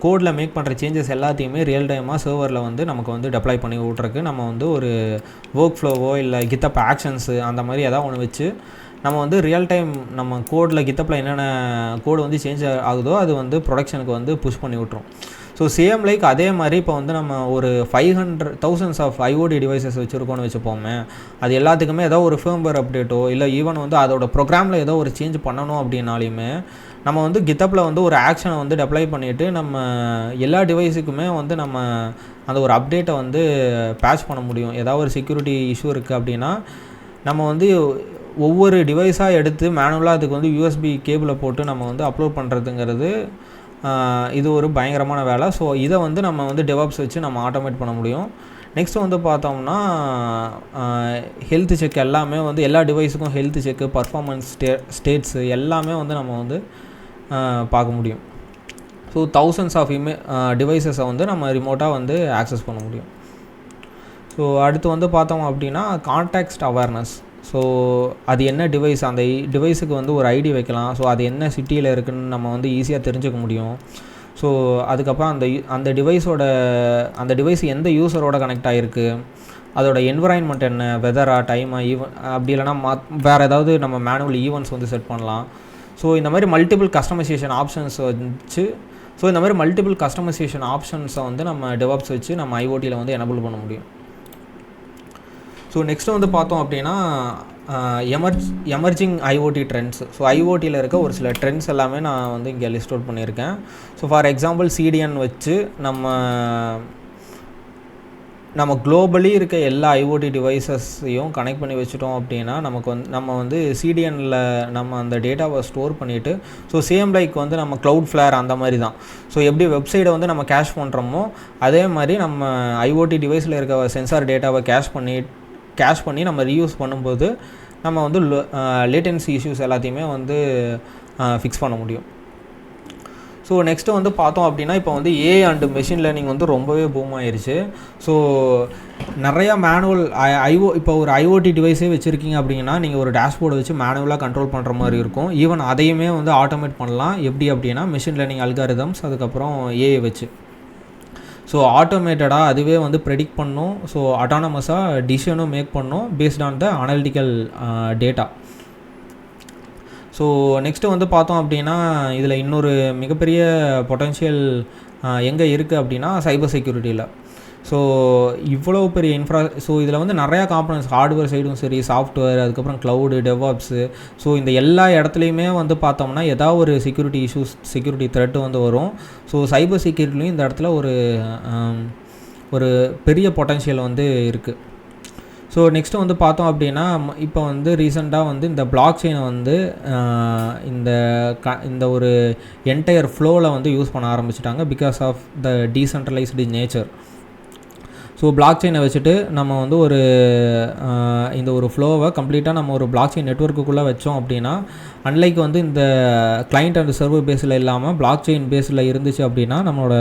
கோடில் மேக் பண்ணுற சேஞ்சஸ் எல்லாத்தையுமே ரியல் டைமாக சர்வரில் வந்து நமக்கு வந்து டெப்ளாய் பண்ணி விட்றதுக்கு நம்ம வந்து ஒரு ஒர்க் ஃப்ளோவோ இல்லை GitHub ஆக்ஷன்ஸு அந்த மாதிரி எதாவது ஒன்று வச்சு நம்ம வந்து ரியல் டைம் நம்ம கோடில் GitHubல என்னென்ன கோடு வந்து சேஞ்ச் ஆகுதோ அது வந்து ப்ரொடக்ஷனுக்கு வந்து புஷ் பண்ணி விட்ரும். ஸோ சேம் லைக் அதே மாதிரி இப்போ வந்து நம்ம ஒரு 500,000 ஆஃப் IoT டிவைசஸ் வச்சுருக்கோன்னு வச்சுப்போமே, அது எல்லாத்துக்குமே ஏதோ ஒரு ஃபர்ம்வேர் அப்டேட்டோ இல்லை ஈவன் வந்து அதோட ப்ரோக்ராமில் ஏதோ ஒரு சேஞ்ச் பண்ணணும் அப்படின்னாலுமே நம்ம வந்து GitHubல வந்து ஒரு ஆக்ஷனை வந்து டெப்ளை பண்ணிவிட்டு நம்ம எல்லா டிவைஸுக்குமே வந்து நம்ம அந்த ஒரு அப்டேட்டை வந்து பேட்ச் பண்ண முடியும். ஏதாவது ஒரு செக்யூரிட்டி இஷ்யூ இருக்குது அப்படின்னா நம்ம வந்து ஒவ்வொரு டிவைஸாக எடுத்து மேனுவலாக அதுக்கு வந்து USB கேபிளை போட்டு நம்ம வந்து அப்லோட் பண்ணுறதுங்கிறது இது ஒரு பயங்கரமான வேலை. ஸோ இதை வந்து நம்ம வந்து டெவாப்ஸ் வச்சு நம்ம ஆட்டோமேட் பண்ண முடியும். நெக்ஸ்ட்டு வந்து பார்த்தோம்னா ஹெல்த் செக் எல்லாமே வந்து எல்லா டிவைஸுக்கும் ஹெல்த் செக்கு, பர்ஃபார்மன்ஸ் ஸ்டேட்ஸு எல்லாமே வந்து நம்ம வந்து பார்க்க முடியும். ஸோ thousands ஆஃப் டிவைஸஸை வந்து நம்ம ரிமோட்டாக வந்து ஆக்சஸ் பண்ண முடியும். ஸோ அடுத்து வந்து பார்த்தோம் அப்படின்னா கான்டெக்ஸ்ட் அவேர்னஸ். ஸோ அது என்ன டிவைஸ், அந்த டிவைஸுக்கு வந்து ஒரு ஐடி வைக்கலாம். ஸோ அது என்ன சிட்டியில் இருக்குதுன்னு நம்ம வந்து ஈஸியாக தெரிஞ்சுக்க முடியும். ஸோ அதுக்கப்புறம் அந்த டிவைஸ் எந்த யூஸரோட கனெக்ட் ஆகிருக்கு, அதோட என்விரான்மெண்ட் என்ன, வெதரா, டைமா, அப்படி இல்லைனா வேறு ஏதாவது நம்ம மேனுவல் ஈவெண்ட்ஸ் வந்து செட் பண்ணலாம். ஸோ இந்த மாதிரி மல்டிபிள் கஸ்டமைசேஷன் ஆப்ஷன்ஸ் வந்து நம்ம டெவாப்ஸ் வச்சு நம்ம ஐஓடியில் வந்து எனபிள் பண்ண முடியும். ஸோ நெக்ஸ்ட்டு வந்து பார்த்தோம் அப்படின்னா எமர்ஜிங் IoT ட்ரெண்ட்ஸ். ஸோ ஐஓடியில் இருக்க ஒரு சில ட்ரெண்ட்ஸ் எல்லாமே நான் வந்து இங்கே லிஸ்ட் அவுட் பண்ணியிருக்கேன். ஸோ ஃபார் எக்ஸாம்பிள் CDN வச்சு நம்ம குளோபலி இருக்க எல்லா IoT டிவைசஸையும் கனெக்ட் பண்ணி வச்சுட்டோம் அப்படின்னா நம்ம வந்து CDNல நம்ம அந்த டேட்டாவை ஸ்டோர் பண்ணிவிட்டு, ஸோ சேம் லைக் வந்து நம்ம Cloudflare அந்த மாதிரி தான். ஸோ எப்படி வெப்சைட்டை வந்து நம்ம கேஷ் பண்ணுறோமோ அதே மாதிரி நம்ம IoT டிவைஸில் இருக்க சென்சார் டேட்டாவை கேஷ் பண்ணி நம்ம ரீயூஸ் பண்ணும்போது நம்ம வந்து லேட்டன்சி இஷ்யூஸ் எல்லாத்தையுமே வந்து ஃபிக்ஸ் பண்ண முடியும். ஸோ நெக்ஸ்ட்டு வந்து பார்த்தோம் அப்படின்னா இப்போ வந்து AI அண்டு மெஷின் லேர்னிங் வந்து ரொம்பவே பூம் ஆயிடுச்சு. ஸோ நிறையா மேனுவல் இப்போ ஒரு IoT டிவைஸே வச்சுருக்கீங்க அப்படின்னா நீங்கள் ஒரு டேஷ்போர்டை வச்சு மேனுவலாக கண்ட்ரோல் பண்ணுற மாதிரி இருக்கும். ஈவன் அதையுமே வந்து ஆட்டோமேட் பண்ணலாம். எப்படி அப்படின்னா மெஷின் லேர்னிங் அல்காரிதம்ஸ், அதுக்கப்புறம் AI வச்சு. ஸோ ஆட்டோமேட்டடாக அதுவே வந்து ப்ரெடிக்ட் பண்ணும். ஸோ அட்டானமஸாக டிசிஷனும் மேக் பண்ணும் based on the analytical data. So next வந்து பார்த்தோம் அப்படின்னா இதில் இன்னொரு மிகப்பெரிய பொட்டென்ஷியல் எங்கே இருக்குது அப்படின்னா சைபர் செக்யூரிட்டியில். ஸோ இவ்வளோ பெரிய ஸோ இதில் வந்து நிறையா காம்பனன்ட்ஸ், ஹார்ட்வேர் சைடும் சரி, சாஃப்ட்வேர், அதுக்கப்புறம் க்ளவுடு, டெவாப்ஸு. ஸோ இந்த எல்லா இடத்துலையுமே வந்து பார்த்தோம்னா ஏதாவது ஒரு செக்யூரிட்டி இஷ்யூஸ், செக்யூரிட்டி த்ரெட்டு வந்து வரும். ஸோ சைபர் செக்யூரிட்டிலையும் இந்த இடத்துல ஒரு பெரிய பொட்டென்ஷியல் வந்து இருக்குது. ஸோ நெக்ஸ்ட்டு வந்து பார்த்தோம் அப்படின்னா இப்போ வந்து ரீசெண்டாக வந்து இந்த பிளாக் செயினை வந்து இந்த ஒரு என்டையர் ஃப்ளோவில் வந்து யூஸ் பண்ண ஆரம்பிச்சிட்டாங்க because of the decentralised nature. So block செயினை வச்சுட்டு நம்ம வந்து இந்த ஒரு ஃப்ளோவை கம்ப்ளீட்டாக நம்ம ஒரு பிளாக் செயின் நெட்வொர்க்குள்ளே வச்சோம் அப்படின்னா, அன்லைக் வந்து இந்த கிளைண்ட் அண்ட் சர்வர் பேஸில் இல்லாமல் பிளாக் செயின் பேஸில் இருந்துச்சு அப்படின்னா நம்மளோட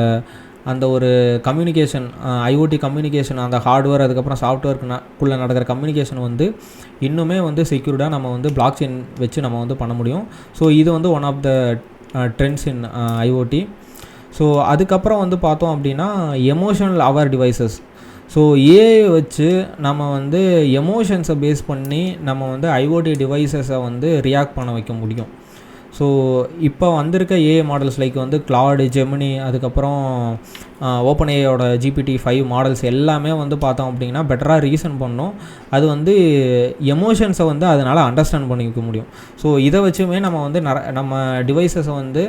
அந்த ஒரு கம்யூனிகேஷன், ஐஓடி கம்யூனிகேஷன், அந்த ஹார்ட்வேர் அதுக்கப்புறம் சாஃப்ட்வேர்க்குள்ளே நடக்கிற கம்யூனிகேஷன் வந்து இன்னுமே வந்து செக்யூர்டாக நம்ம வந்து பிளாக் செயின் வச்சு நம்ம வந்து பண்ண முடியும். ஸோ இது வந்து one of the trends in IoT. So அதுக்கப்புறம் வந்து பார்த்தோம் அப்படின்னா emotional aware devices. So AI வச்சு நம்ம வந்து எமோஷன்ஸை பேஸ் பண்ணி நம்ம வந்து ஐஓடி டிவைசஸை வந்து ரியாக்ட் பண்ண வைக்க முடியும். ஸோ இப்போ வந்திருக்க ஏஐ மாடல்ஸ் லைக் வந்து கிளாடு, ஜெமினி, அதுக்கப்புறம் ஓப்பன் ஏஐயோட GPT-5 மாடல்ஸ் எல்லாமே வந்து பார்த்தோம் அப்படின்னா பெட்டராக ரீசன் பண்ணும். அது வந்து எமோஷன்ஸை வந்து அதனால் அண்டர்ஸ்டாண்ட் பண்ணிக்க முடியும். ஸோ இதை வச்சுமே நம்ம வந்து நம்ம டிவைசஸை வந்து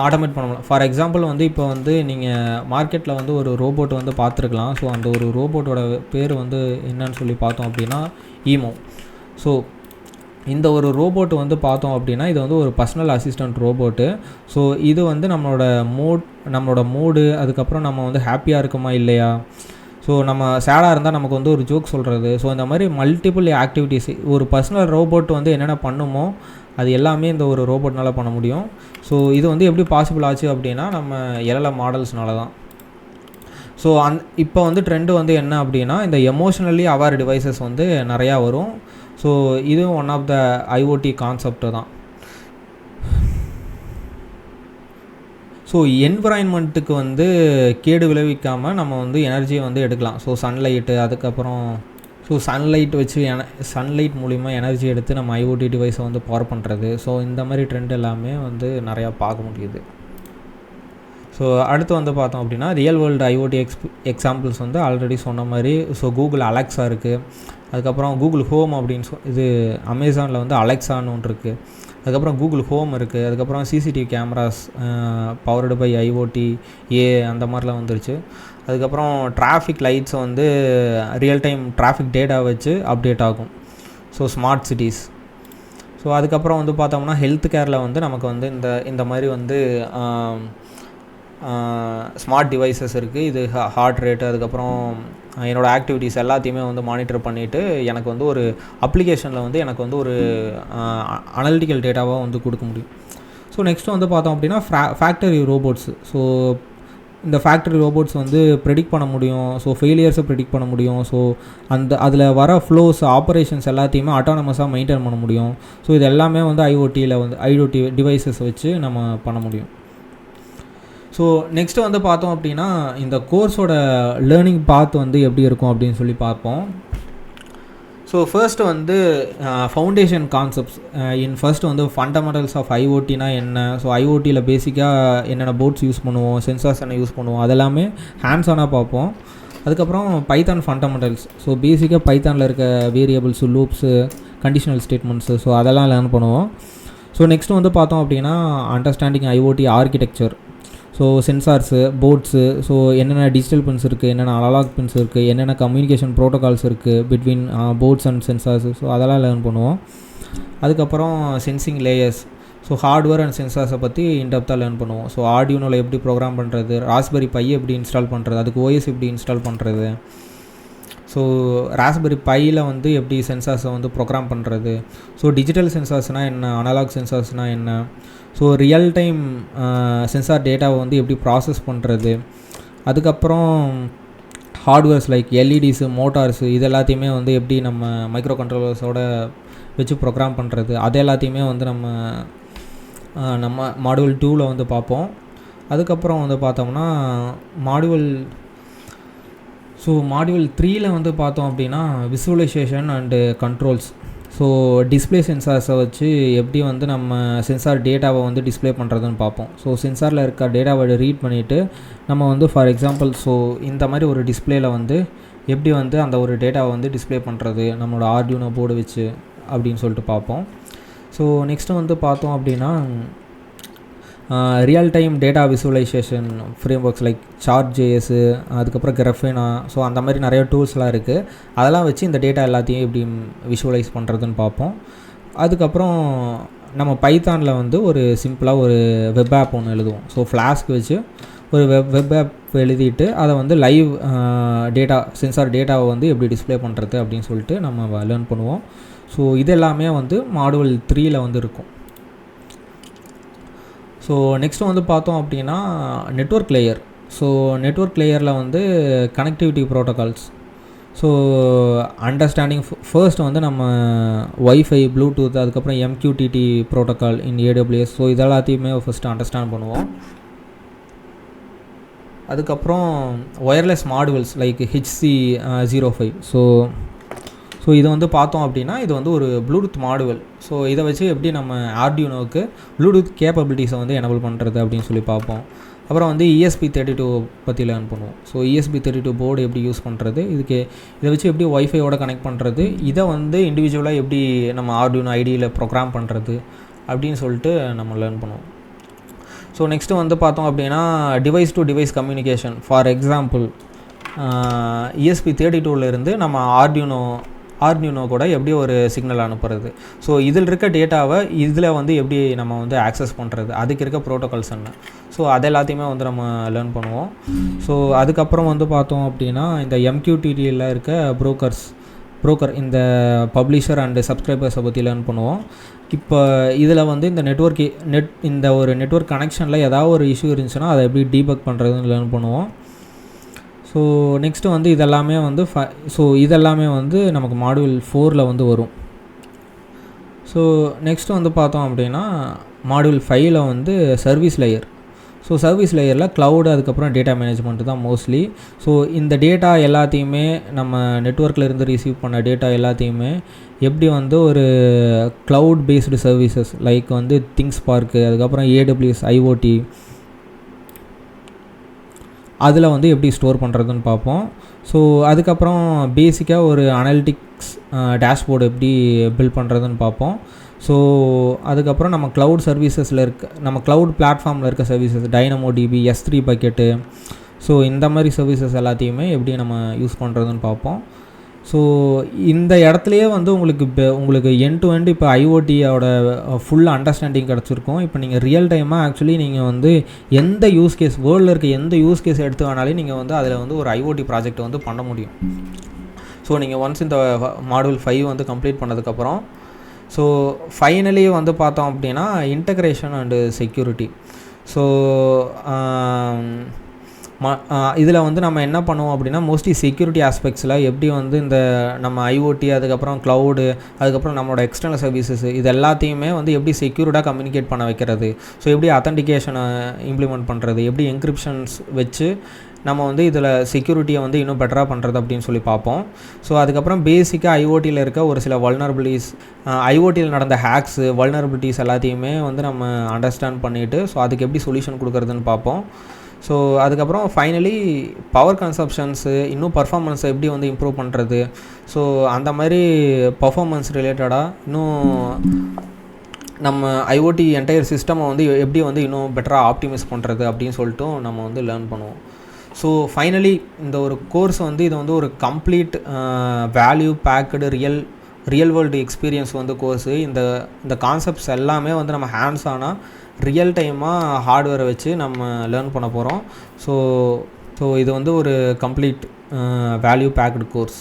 ஆட்டோமேட் பண்ணலாம். ஃபார் எக்ஸாம்பிள் வந்து இப்போ வந்து நீங்கள் மார்க்கெட்டில் வந்து ஒரு ரோபோட் வந்து பார்த்துருக்கலாம். ஸோ அந்த ஒரு ரோபோட்டோட பேர் வந்து என்னன்னு சொல்லி பார்த்தோம் அப்படின்னா ஈமோ. ஸோ இந்த ஒரு ரோபோட் வந்து பார்த்தோம் அப்படின்னா இது வந்து ஒரு பர்சனல் அசிஸ்டன்ட் ரோபோட்டு. ஸோ இது வந்து நம்மளோட மூடு, அதுக்கப்புறம் நம்ம வந்து ஹாப்பியாக இருக்குமா இல்லையா, ஸோ நம்ம சேடாக இருந்தால் நமக்கு வந்து ஒரு ஜோக் சொல்கிறது, ஸோ இந்த மாதிரி மல்டிபிள் ஆக்டிவிட்டீஸ் ஒரு பர்சனல் ரோபோட் வந்து என்னென்ன பண்ணுமோ அது எல்லாமே இந்த ஒரு ரோபோட்னால் பண்ண முடியும். ஸோ இது வந்து எப்படி பாசிபிள் ஆச்சு அப்படின்னா நம்ம LLM மாடல்ஸ்னால தான். ஸோ இப்போ வந்து ட்ரெண்டு வந்து என்ன அப்படின்னா இந்த எமோஷ்னலி அவேர் டிவைசஸ் வந்து நிறையா வரும். ஸோ இதுவும் one of the IoT concept தான். ஸோ என்விரான்மெண்ட்டுக்கு வந்து கேடு விளைவிக்காமல் நம்ம வந்து எனர்ஜியை வந்து எடுக்கலாம். ஸோ சன்லைட்டு, அதுக்கப்புறம் சன்லைட் வச்சு சன்லைட் மூலிமா எனர்ஜி எடுத்து நம்ம ஐஓடி டிவைஸை வந்து பவர் பண்ணுறது. ஸோ இந்த மாதிரி ட்ரெண்ட் எல்லாமே வந்து நிறையா பார்க்க முடியுது. ஸோ அடுத்து வந்து பார்த்தோம் அப்படின்னா ரியல் வேர்ல்டு ஐஓடி எக்ஸாம்பிள்ஸ் வந்து ஆல்ரெடி சொன்ன மாதிரி. ஸோ கூகுள் அலெக்ஸா இருக்குது, அதுக்கப்புறம் கூகுள் ஹோம் அப்படின்னு இது அமேசானில் வந்து அலெக்ஸான்னு ஒன்று இருக்குது, அதுக்கப்புறம் கூகுள் ஹோம் இருக்குது, அதுக்கப்புறம் CCTV cameras powered by IoT அந்த மாதிரிலாம் வந்துருச்சு. அதுக்கப்புறம் டிராஃபிக் லைட்ஸை வந்து ரியல் டைம் டிராஃபிக் டேட்டா வச்சு அப்டேட் ஆகும். So smart cities. ஸோ அதுக்கப்புறம் வந்து பார்த்தோம்னா ஹெல்த் கேரில் வந்து நமக்கு வந்து இந்த மாதிரி வந்து ஸ்மார்ட் டிவைசஸ் இருக்குது. இது ஹார்ட் ரேட்டு, அதுக்கப்புறம் என்னோடய ஆக்டிவிட்டீஸ் எல்லாத்தையுமே வந்து மானிட்டர் பண்ணிவிட்டு எனக்கு வந்து ஒரு அப்ளிகேஷனில் வந்து எனக்கு வந்து ஒரு அனலிட்டிக்கல் டேட்டாவாக வந்து கொடுக்க முடியும். ஸோ நெக்ஸ்ட்டு வந்து பார்த்தோம் அப்படின்னா ஃபேக்டரி ரோபோட்ஸு. ஸோ இந்த ஃபேக்டரி ரோபோட்ஸ் வந்து ப்ரெடிக்ட் பண்ண முடியும். ஸோ ஃபெயிலியர்ஸை ப்ரெடிக்ட் பண்ண முடியும். ஸோ அதில் வர ஃப்ளோஸ், ஆப்ரேஷன்ஸ் எல்லாத்தையுமே ஆட்டானமஸாக மெயின்டைன் பண்ண முடியும். ஸோ இது எல்லாமே வந்து ஐஓடி டிவைசஸ் வச்சு நம்ம பண்ண முடியும். ஸோ நெக்ஸ்ட்டு வந்து பார்த்தோம் அப்படின்னா இந்த கோர்ஸோட லேர்னிங் பாத் வந்து எப்படி இருக்கும் அப்படின்னு சொல்லி பார்ப்போம். ஸோ ஃபர்ஸ்ட்டு வந்து ஃபவுண்டேஷன் கான்செப்ட்ஸ் ஃபர்ஸ்ட்டு வந்து ஃபண்டமெண்டல்ஸ் ஆஃப் ஐஓடினா என்ன, ஸோ ஐஓடியில் பேசிக்காக என்னென்ன போர்ட்ஸ் யூஸ் பண்ணுவோம், சென்சார்ஸ் என்ன யூஸ் பண்ணுவோம், அதெல்லாமே ஹேண்ட்ஸ் ஆனாக பார்ப்போம். அதுக்கப்புறம் பைத்தான் ஃபண்டமெண்டல்ஸ். ஸோ பேசிக்காக பைத்தானில் இருக்க variables, loops, conditional statements, so அதெல்லாம் லேர்ன் பண்ணுவோம். ஸோ நெக்ஸ்ட்டு வந்து பார்த்தோம் அப்படின்னா understanding IoT architecture. So sensors, ports, so என்னென்ன டிஜிட்டல் பின்ஸ் இருக்குது, என்னென்ன அனலாக் பின்ஸ் இருக்குது, என்னென்ன கம்யூனிகேஷன் ப்ரோட்டோகால்ஸ் இருக்குது between ports and sensors, so அதெல்லாம் லேர்ன் பண்ணுவோம். அதுக்கப்புறம் sensing layers. So hardware and சென்சார்ஸை பற்றி இன்டெப்த்தாக லேர்ன் பண்ணுவோம். ஸோ ஆர்டியூனோவில் எப்படி ப்ரோக்ராம் பண்ணுறது, ராஸ்பெரி பை எப்படி இன்ஸ்டால் பண்ணுறது, அதுக்கு ஓஎஸ் எப்படி இன்ஸ்டால் பண்ணுறது, ஸோ ராஸ்பெரி பையில் வந்து எப்படி சென்சார்ஸை வந்து ப்ரோக்ராம் பண்ணுறது, ஸோ டிஜிட்டல் சென்சார்ஸ்னால் என்ன, அனலாக் சென்சார்ஸ்னால் என்ன, ஸோ ரியல் டைம் சென்சார் டேட்டாவை வந்து எப்படி ப்ராசஸ் பண்ணுறது, அதுக்கப்புறம் ஹார்ட்வேர்ஸ் லைக் எல்இடிஸு, மோட்டார்ஸு, இது எல்லாத்தையுமே வந்து எப்படி நம்ம மைக்ரோ கண்ட்ரோலர்ஸோட வச்சு ப்ரோக்ராம் பண்ணுறது, அது எல்லாத்தையுமே வந்து நம்ம மாடியூல் 2ல் வந்து பார்ப்போம். அதுக்கப்புறம் வந்து பார்த்தோம்னா மாடியூல் 3ல் வந்து பார்த்தோம் அப்படின்னா visualisation and controls. So display சென்சார்ஸை வச்சு எப்படி வந்து நம்ம சென்சார் டேட்டாவை வந்து டிஸ்பிளே பண்ணுறதுன்னு பார்ப்போம். ஸோ சென்சாரில் இருக்க டேட்டாவை ரீட் பண்ணிவிட்டு நம்ம வந்து ஃபார் எக்ஸாம்பிள் இந்த மாதிரி ஒரு டிஸ்பிளேயில் வந்து எப்படி வந்து அந்த ஒரு டேட்டாவை வந்து டிஸ்பிளே பண்ணுறது நம்மளோட ஆர்டியூனோ போர்டு வச்சு அப்படின்னு சொல்லிட்டு பார்ப்போம். ஸோ நெக்ஸ்ட்டு வந்து பார்த்தோம் அப்படின்னா real time data visualisation frameworks like Chart.js, அதுக்கப்புறம் Grafana, ஸோ அந்த மாதிரி நிறைய டூல்ஸ்லாம் இருக்குது. அதெல்லாம் வச்சு இந்த டேட்டா எல்லாத்தையும் எப்படி விஷுவலைஸ் பண்ணுறதுன்னு பார்ப்போம். அதுக்கப்புறம் நம்ம பைத்தானில் வந்து ஒரு சிம்பிளாக ஒரு வெப் ஆப் ஒன்று எழுதுவோம். ஸோ ஃப்ளாஸ்க் வச்சு ஒரு வெப் ஆப் எழுதிட்டு அதை வந்து லைவ் டேட்டா சென்சார் டேட்டாவை வந்து எப்படி டிஸ்பிளே பண்ணுறது அப்படின்னு சொல்லிட்டு நம்ம லேர்ன் பண்ணுவோம். ஸோ இது எல்லாமே வந்து மாடியூல் 3ல் வந்து இருக்கும். ஸோ நெக்ஸ்ட்டு வந்து பார்த்தோம் அப்படின்னா நெட்வொர்க் லேயர். ஸோ நெட்வொர்க் லேயரில் வந்து connectivity protocols. So understanding first வந்து நம்ம வைஃபை, ப்ளூடூத், அதுக்கப்புறம் MQTT ப்ரோட்டோகால் இன் AWS. ஸோ இதெல்லாத்தையுமே ஃபஸ்ட்டு அண்டர்ஸ்டாண்ட் பண்ணுவோம். அதுக்கப்புறம் ஒயர்லெஸ் மாடுவல்ஸ் லைக் HC05. ஸோ இது வந்து பார்த்தோம் அப்படின்னா இது வந்து ஒரு ப்ளூடூத் மாடுவல். ஸோ இதை வச்சு எப்படி நம்ம ஆர்டியூனோவுக்கு ப்ளூடூத் கேப்பபிலிட்டிஸை வந்து எனபிள் பண்ணுறது அப்படின்னு சொல்லி பார்ப்போம். அப்புறம் வந்து ESP32 பற்றி லேர்ன் பண்ணுவோம். ஸோ ESP32 போர்டு எப்படி யூஸ் பண்ணுறது, இதை வச்சு எப்படி ஒய்ஃபையோட கனெக்ட் பண்ணுறது, இதை வந்து இண்டிவிஜுவலாக எப்படி நம்ம ஆர்டியூனோ ஐடியில் ப்ரோக்ராம் பண்ணுறது அப்படின்னு சொல்லிட்டு நம்ம லேர்ன் பண்ணுவோம். ஸோ நெக்ஸ்ட்டு வந்து பார்த்தோம் அப்படின்னா device to device communication. For example ESP32லேருந்து நம்ம ஆர்டியூனோ கூட எப்படி ஒரு சிக்னல் அனுப்புறது, ஸோ இதில் இருக்க டேட்டாவை இதில் வந்து எப்படி நம்ம வந்து ஆக்சஸ் பண்ணுறது, அதுக்கு இருக்க ப்ரோட்டோகால்ஸ் என்ன, ஸோ அது எல்லாத்தையுமே வந்து நம்ம லேர்ன் பண்ணுவோம். ஸோ அதுக்கப்புறம் வந்து பார்த்தோம் அப்படின்னா இந்த MQTTயில் இருக்க ப்ரோக்கர் இந்த பப்ளிஷர் அண்டு சப்ஸ்கிரைபர்ஸை பற்றி லேர்ன் பண்ணுவோம். இப்போ இதில் வந்து இந்த இந்த ஒரு நெட்வொர்க் கனெக்ஷனில் ஏதாவது ஒரு இஷ்யூ இருந்துச்சுன்னா அதை எப்படி டீபக் பண்ணுறதுன்னு லேர்ன் பண்ணுவோம். ஸோ நெக்ஸ்ட்டு வந்து இதெல்லாமே வந்து நமக்கு மாடியூல் 4ல் வந்து வரும். ஸோ நெக்ஸ்ட்டு வந்து பார்த்தோம் அப்படின்னா மாடியூல் 5ல் வந்து சர்வீஸ் லேயர். ஸோ சர்வீஸ் லேயரில் க்ளவுடு, அதுக்கப்புறம் டேட்டா மேனேஜ்மெண்ட்டு தான் மோஸ்ட்லி. ஸோ இந்த டேட்டா எல்லாத்தையுமே நம்ம நெட்வொர்க்கில் இருந்து ரிசீவ் பண்ண டேட்டா எல்லாத்தையுமே எப்படி வந்து ஒரு க்ளவுட் பேஸ்டு சர்வீசஸ் லைக் வந்து திங்ஸ்பார்க்கு, அதுக்கப்புறம் AWS IoT அதில் வந்து எப்படி ஸ்டோர் பண்ணுறதுன்னு பார்ப்போம். ஸோ அதுக்கப்புறம் பேசிக்காக ஒரு அனலிட்டிக்ஸ் டேஷ்போர்டு எப்படி பில்ட் பண்ணுறதுன்னு பார்ப்போம். ஸோ அதுக்கப்புறம் நம்ம நம்ம க்ளவுட் பிளாட்ஃபார்மில் இருக்க services DynamoDB, S3 bucket, so இந்த மாதிரி சர்வீசஸ் எல்லாத்தையுமே எப்படி நம்ம யூஸ் பண்ணுறதுன்னு பார்ப்போம். ஸோ இந்த இடத்துலையே வந்து உங்களுக்கு எண்ட் டு எண்ட் இப்போ ஐஓடியோட ஃபுல் அண்டர்ஸ்டாண்டிங் கிடச்சிருக்கும். இப்போ நீங்கள் ரியல் டைமாக ஆக்சுவலி நீங்கள் வந்து எந்த யூஸ் கேஸ் வேர்ல்டில் இருக்க எந்த யூஸ் கேஸ் எடுத்து வேணாலே நீங்கள் வந்து அதில் வந்து ஒரு ஐஓடி ப்ராஜெக்ட் வந்து பண்ண முடியும். ஸோ நீங்கள் ஒன்ஸ் இந்த மாடியூல் 5 வந்து கம்ப்ளீட் பண்ணதுக்கப்புறம் ஸோ ஃபைனலி வந்து பார்த்தோம் அப்படின்னா இன்டகிரேஷன் அண்டு செக்யூரிட்டி. ஸோ இதில் வந்து நம்ம என்ன பண்ணுவோம் அப்படின்னா மோஸ்ட்லி செக்யூரிட்டி ஆஸ்பெக்ட்ஸில் எப்படி வந்து இந்த நம்ம ஐஓடி, அதுக்கப்புறம் க்ளவுடு, அதுக்கப்புறம் நம்மளோட எக்ஸ்டர்னல் சர்வீசஸ் இது எல்லாத்தையுமே வந்து எப்படி செக்யூர்டாக கம்யூனிகேட் பண்ண வைக்கிறது, ஸோ எப்படி அத்தன்டிகேஷனை இம்ப்ளிமெண்ட் பண்ணுறது, எப்படி என்கிரிப்ஷன்ஸ் வச்சு நம்ம வந்து இதில் செக்யூரிட்டியை வந்து இன்னும் பெட்டராக பண்ணுறது அப்படின்னு சொல்லி பார்ப்போம். ஸோ அதுக்கப்புறம் பேசிக்காக ஐஓடியில் இருக்க ஒரு சில வல்னரபிலிட்டிஸ், ஐஓடியில் நடந்த ஹேக்ஸு, வல்னரபிலிட்டிஸ் எல்லாத்தையுமே வந்து நம்ம அண்டர்ஸ்டாண்ட் பண்ணிவிட்டு ஸோ அதுக்கு எப்படி சொல்யூஷன் கொடுக்குறதுன்னு பார்ப்போம். ஸோ அதுக்கப்புறம் ஃபைனலி பவர் கன்சப்ஷன்ஸு, இன்னும் பர்ஃபார்மன்ஸை எப்படி வந்து இம்ப்ரூவ் பண்ணுறது, ஸோ அந்த மாதிரி பர்ஃபார்மன்ஸ் ரிலேட்டடாக இன்னும் நம்ம ஐஓடி என்டையர் சிஸ்டமை வந்து எப்படி வந்து இன்னும் பெட்டராக ஆப்டிமைஸ் பண்ணுறது அப்படின்னு சொல்லிட்டு நம்ம வந்து லேர்ன் பண்ணுவோம். ஸோ ஃபைனலி இந்த ஒரு கோர்ஸ் வந்து இது வந்து ஒரு complete value packed real world experience வந்து கோர்ஸு. இந்த கான்செப்ட்ஸ் எல்லாமே வந்து நம்ம ஹேண்ட்ஸ் ஆனால் ரியல் டைமாக ஹார்ட்வேரை வச்சு நம்ம லேர்ன் பண்ண போகிறோம். ஸோ இது வந்து ஒரு கம்ப்ளீட் வேல்யூ பேக்டு கோர்ஸ்.